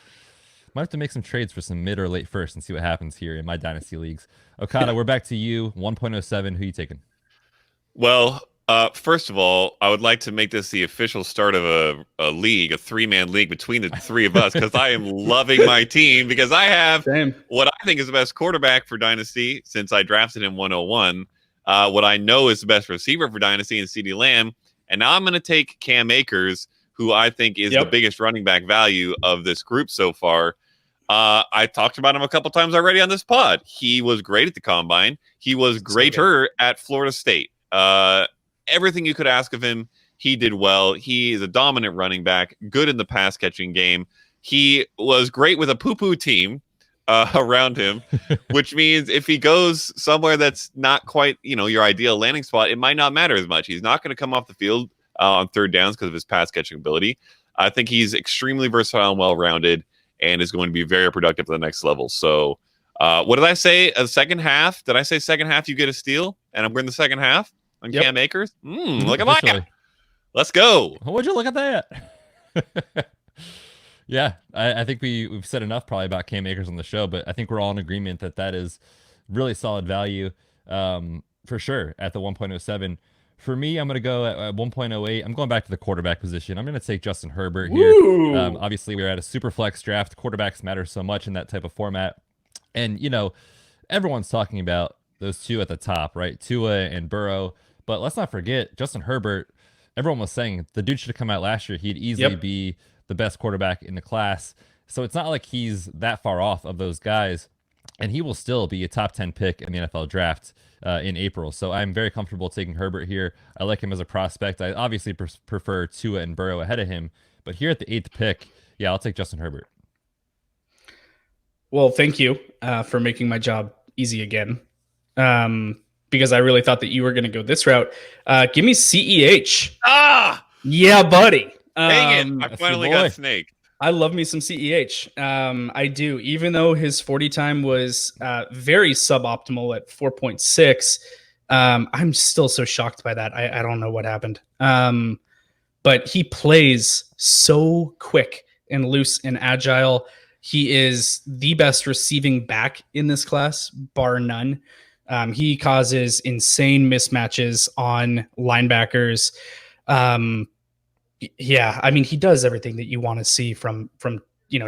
[SPEAKER 2] make some trades for some mid or late first and see what happens here in my dynasty leagues. Okada, we're back to you. 1.07. Who are you taking?
[SPEAKER 4] Well, first of all, I would like to make this the official start of a league, a 3-man league between the 3 of us, because I am loving my team because I have what I think is the best quarterback for Dynasty since I drafted him 101. What I know is the best receiver for Dynasty in CeeDee Lamb. And now I'm going to take Cam Akers, who I think is the biggest running back value of this group so far. I talked about him a couple times already on this pod. He was great at the combine. He was greater at Florida State. Everything you could ask of him, he did well. He is a dominant running back, good in the pass catching game. He was great with a poo-poo team around him, which means if he goes somewhere that's not quite, your ideal landing spot, it might not matter as much. He's not going to come off the field on 3rd downs because of his pass catching ability. I think he's extremely versatile and well-rounded and is going to be very productive at the next level. So what did I say? A second half? Did I say second half you get a steal? And I'm going the second half on Cam Akers? Look at that. Let's go.
[SPEAKER 2] Would you look at that? Yeah, I think we've said enough probably about Cam Akers on the show, but I think we're all in agreement that is really solid value for sure at the 1.07. For me, I'm going to go at 1.08. I'm going back to the quarterback position. I'm going to take Justin Herbert here. Obviously, we're at a super flex draft. Quarterbacks matter so much in that type of format. And, everyone's talking about those 2 at the top, right? Tua and Burrow. But let's not forget, Justin Herbert, everyone was saying the dude should have come out last year. He'd easily be the best quarterback in the class. So it's not like he's that far off of those guys. And he will still be a top 10 pick in the NFL draft in April. So I'm very comfortable taking Herbert here. I like him as a prospect. I obviously prefer Tua and Burrow ahead of him. But here at the 8th pick, yeah, I'll take Justin Herbert.
[SPEAKER 3] Well, thank you for making my job easy again. Because I really thought that you were going to go this route. Give me CEH.
[SPEAKER 4] Ah,
[SPEAKER 3] Yeah, buddy.
[SPEAKER 4] dang it! I
[SPEAKER 2] That's
[SPEAKER 4] finally
[SPEAKER 2] your boy.
[SPEAKER 4] got snaked.
[SPEAKER 3] I love me some CEH. I do. Even though his 40 time was very suboptimal at 4.6, I'm still so shocked by that. I don't know what happened. But he plays so quick and loose and agile. He is the best receiving back in this class, bar none. He causes insane mismatches on linebackers. Yeah, I mean, he does everything that you want to see from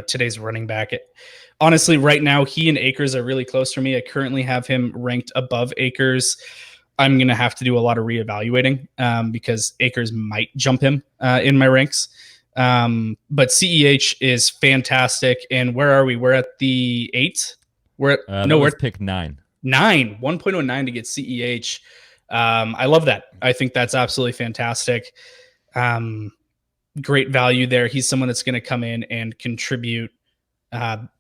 [SPEAKER 3] today's running back. Honestly, right now, he and Akers are really close for me. I currently have him ranked above Akers. I'm going to have to do a lot of reevaluating because Akers might jump him in my ranks. But CEH is fantastic. And where are we? We're at the 8. We're at
[SPEAKER 2] we're at pick 9.
[SPEAKER 3] 1.09 to get CEH. I love that. I think that's absolutely fantastic. Great value there. He's someone that's going to come in and contribute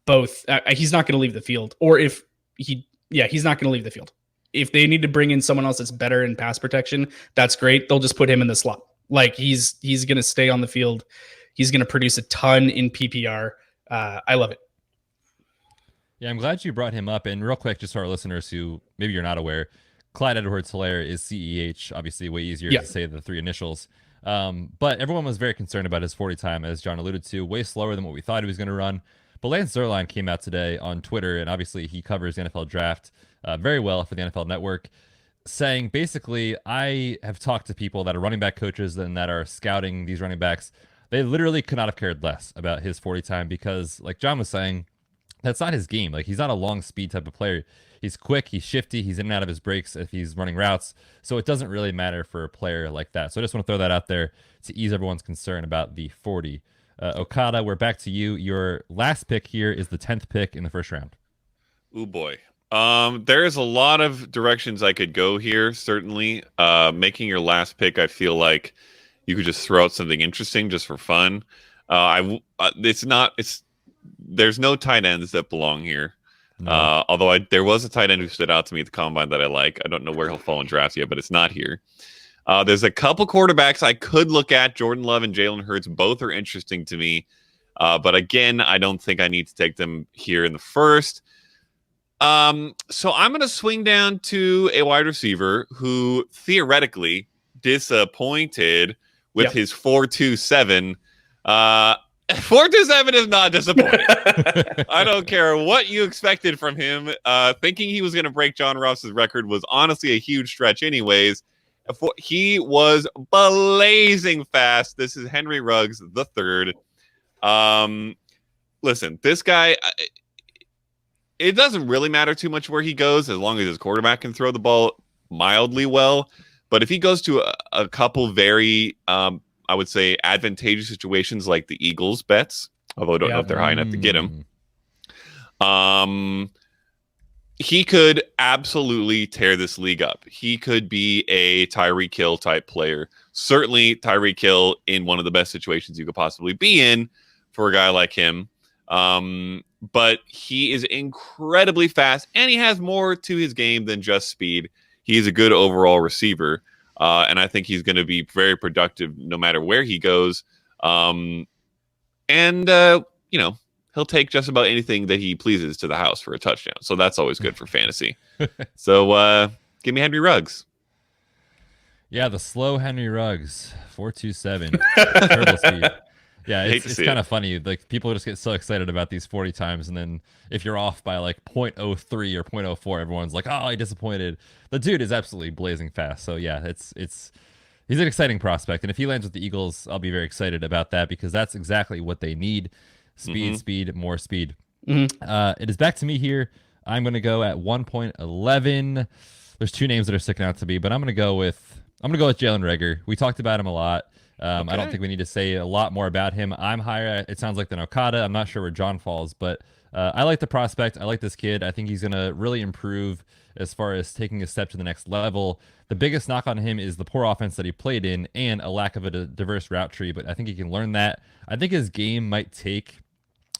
[SPEAKER 3] both. He's not going to leave the field, or he's not going to leave the field. If they need to bring in someone else that's better in pass protection, that's great. They'll just put him in the slot. Like he's going to stay on the field. He's going to produce a ton in PPR. I love it.
[SPEAKER 2] Yeah, I'm glad you brought him up. And real quick, just for our listeners who maybe you're not aware, Clyde Edwards-Helaire is CEH. Obviously, way easier to say the 3 initials. But everyone was very concerned about his 40 time, as John alluded to, way slower than what we thought he was going to run. But Lance Zierlein came out today on Twitter, and obviously he covers the NFL draft very well for the NFL Network, saying basically, I have talked to people that are running back coaches and that are scouting these running backs. They literally could not have cared less about his 40 time because, like John was saying, that's not his game. Like, he's not a long speed type of player. He's quick, he's shifty, he's in and out of his breaks if he's running routes. So it doesn't really matter for a player like that. So I just want to throw that out there to ease everyone's concern about the 40. Okada, we're back to you. Your last pick here is the 10th pick in the first round.
[SPEAKER 4] Oh boy. There is a lot of directions I could go here, certainly. Making your last pick, I feel like you could just throw out something interesting just for fun. There's no tight ends that belong here. No. Although there was a tight end who stood out to me at the combine that I like. I don't know where he'll fall in drafts yet, but it's not here. There's a couple quarterbacks I could look at. Jordan Love and Jalen Hurts, both are interesting to me. But again, I don't think I need to take them here in the first. So I'm going to swing down to a wide receiver who theoretically disappointed with his 4.27. 4.27 is not disappointing. I don't care what you expected from him. Thinking he was going to break John Ross's record was honestly a huge stretch anyways. He was blazing fast. This is Henry Ruggs the third. Listen, this guy, it doesn't really matter too much where he goes as long as his quarterback can throw the ball mildly well. But if he goes to a couple very, I would say, advantageous situations like the Eagles' Betz, although I don't know if they're high enough to get him, he could absolutely tear this league up. He could be a Tyreek Hill type player. Certainly Tyreek Hill in one of the best situations you could possibly be in for a guy like him. But he is incredibly fast, and he has more to his game than just speed. He's a good overall receiver, and I think he's going to be very productive no matter where he goes. He'll take just about anything that he pleases to the house for a touchdown. So that's always good for fantasy. So give me Henry Ruggs.
[SPEAKER 2] Yeah, the slow Henry Ruggs, 4.27. Turtle speed. Yeah, it's kind of funny. Like, people just get so excited about these 40 times, and then if you're off by like 0.03 or 0.04, everyone's like, "Oh, I disappointed." The dude is absolutely blazing fast. So yeah, he's an exciting prospect, and if he lands with the Eagles, I'll be very excited about that because that's exactly what they need. Speed, more speed. It is back to me here. I'm going to go at 1.11. There's two names that are sticking out to me, but I'm going to go with Jalen Reagor. We talked about him a lot. I don't think we need to say a lot more about him. I'm higher, it sounds like, than Okada. I'm not sure where John falls, but I like the prospect. I like this kid. I think he's going to really improve as far as taking a step to the next level. The biggest knock on him is the poor offense that he played in and a lack of a diverse route tree, but I think he can learn that. I think his game might take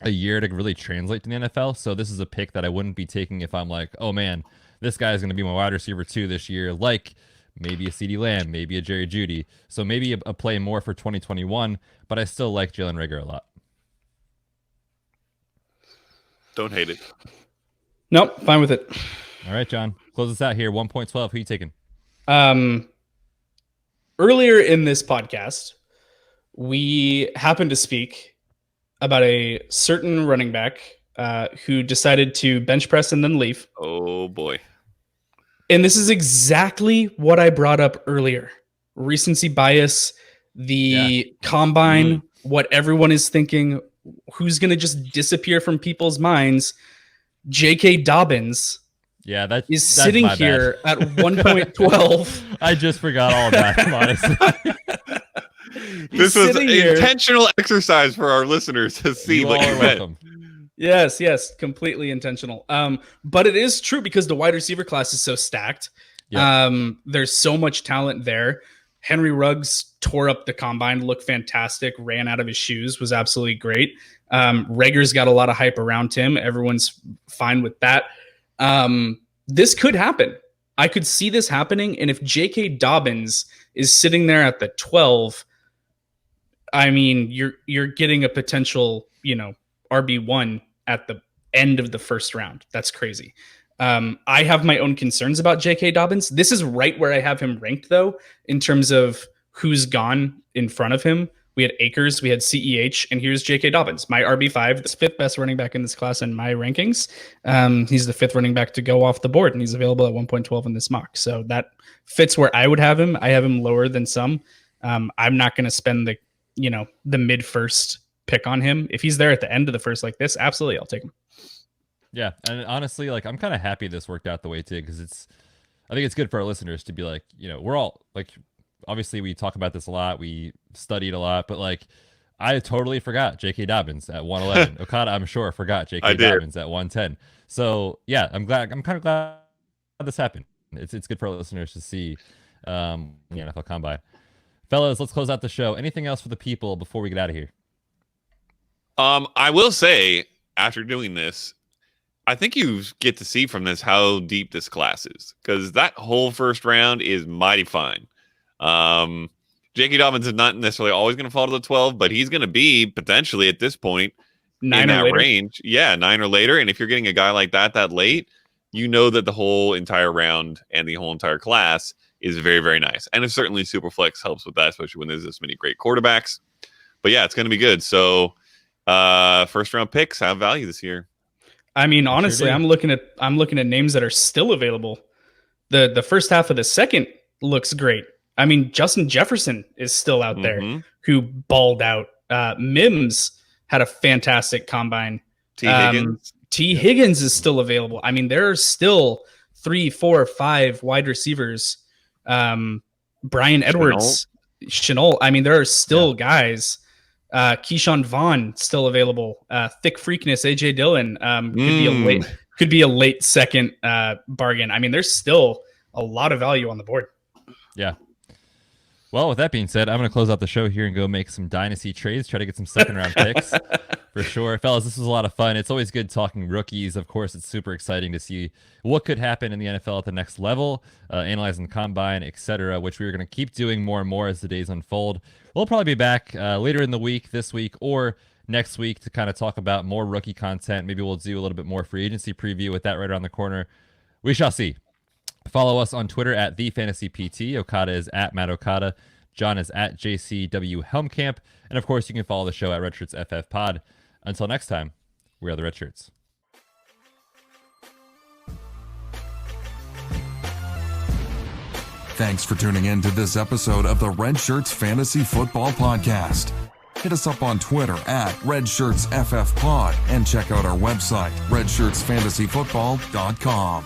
[SPEAKER 2] a year to really translate to the NFL. So this is a pick that I wouldn't be taking if I'm like, oh man, this guy is going to be my wide receiver 2 this year, like maybe a CeeDee Lamb, maybe a Jerry Jeudy. So maybe a play more for 2021, but I still like Jalen Reagor a lot.
[SPEAKER 4] Don't hate it.
[SPEAKER 3] Nope, fine with it.
[SPEAKER 2] All right, John, close us out here. 1.12. Who are you taking?
[SPEAKER 3] Earlier in this podcast, we happened to speak about a certain running back who decided to bench press and then leave.
[SPEAKER 4] Oh boy.
[SPEAKER 3] And this is exactly what I brought up earlier. Recency bias, the combine, what everyone is thinking, who's going to just disappear from people's minds. J.K. Dobbins that's sitting here at 1.12.
[SPEAKER 2] I just forgot all about him, honestly.
[SPEAKER 4] This was an intentional exercise for our listeners to see what you meant.
[SPEAKER 3] Yes, completely intentional. But it is true because the wide receiver class is so stacked. Yep. There's so much talent there. Henry Ruggs tore up the combine, looked fantastic, ran out of his shoes, was absolutely great. Reagor's got a lot of hype around him. Everyone's fine with that. This could happen. I could see this happening. And if J.K. Dobbins is sitting there at the 12, I mean, you're getting a potential, RB1 at the end of the first round. That's crazy. I have my own concerns about J.K. Dobbins. This is right where I have him ranked, though, in terms of who's gone in front of him. We had Akers, we had CEH, and here's J.K. Dobbins, my RB5, the 5th best running back in this class in my rankings. He's the 5th running back to go off the board, and he's available at 1.12 in this mock. So that fits where I would have him. I have him lower than some. I'm not going to spend the mid-first pick on him. If he's there at the end of the first like this, absolutely, I'll take him.
[SPEAKER 2] Yeah, and honestly, I'm kind of happy this worked out the way it did because I think it's good for our listeners to be like, we're all like, obviously we talk about this a lot, we studied a lot, but I totally forgot J.K. Dobbins at 111. Okada, I'm sure, forgot J.K. Dobbins at 110. So yeah, I'm kind of glad this happened. It's good for our listeners to see the NFL Combine. Fellas, let's close out the show. Anything else for the people before we get out of here?
[SPEAKER 4] I will say, after doing this, I think you get to see from this how deep this class is, because that whole first round is mighty fine. J.K. Dobbins is not necessarily always going to fall to the 12, but he's going to be potentially at this point
[SPEAKER 3] 9
[SPEAKER 4] in that
[SPEAKER 3] later.
[SPEAKER 4] range. Yeah, 9 or later. And if you're getting a guy like that late, you know that the whole entire round and the whole entire class is very, very nice. And certainly Superflex helps with that, especially when there's this many great quarterbacks. But yeah, it's going to be good. So first round picks have value this year.
[SPEAKER 3] I mean, honestly, I'm looking at names that are still available. The first half of the second looks great. I mean, Justin Jefferson is still out there, who balled out. Mims had a fantastic combine. T. Higgins is still available. I mean, there are still 3, 4, 5 wide receivers. Brian Edwards, Shenault. I mean, there are still guys. Keyshawn Vaughn still available. Thick Freakness, AJ Dillon could be a late second bargain. I mean, there's still a lot of value on the board.
[SPEAKER 2] Yeah. Well, with that being said, I'm going to close out the show here and go make some dynasty trades, try to get some second round picks for sure. Fellas, this was a lot of fun. It's always good talking rookies. Of course, it's super exciting to see what could happen in the NFL at the next level, analyzing the combine, etc., which we're going to keep doing more and more as the days unfold. We'll probably be back later in the week, this week, or next week to kind of talk about more rookie content. Maybe we'll do a little bit more free agency preview with that right around the corner. We shall see. Follow us on Twitter at TheFantasyPT. Okada is at Matt Okada. John is at JCW Helmkamp. And of course, you can follow the show at Red Shirts FF Pod. Until next time, we are the Red Shirts.
[SPEAKER 1] Thanks for tuning in to this episode of the Red Shirts Fantasy Football Podcast. Hit us up on Twitter at RedShirtsFFPod and check out our website, redshirtsfantasyfootball.com.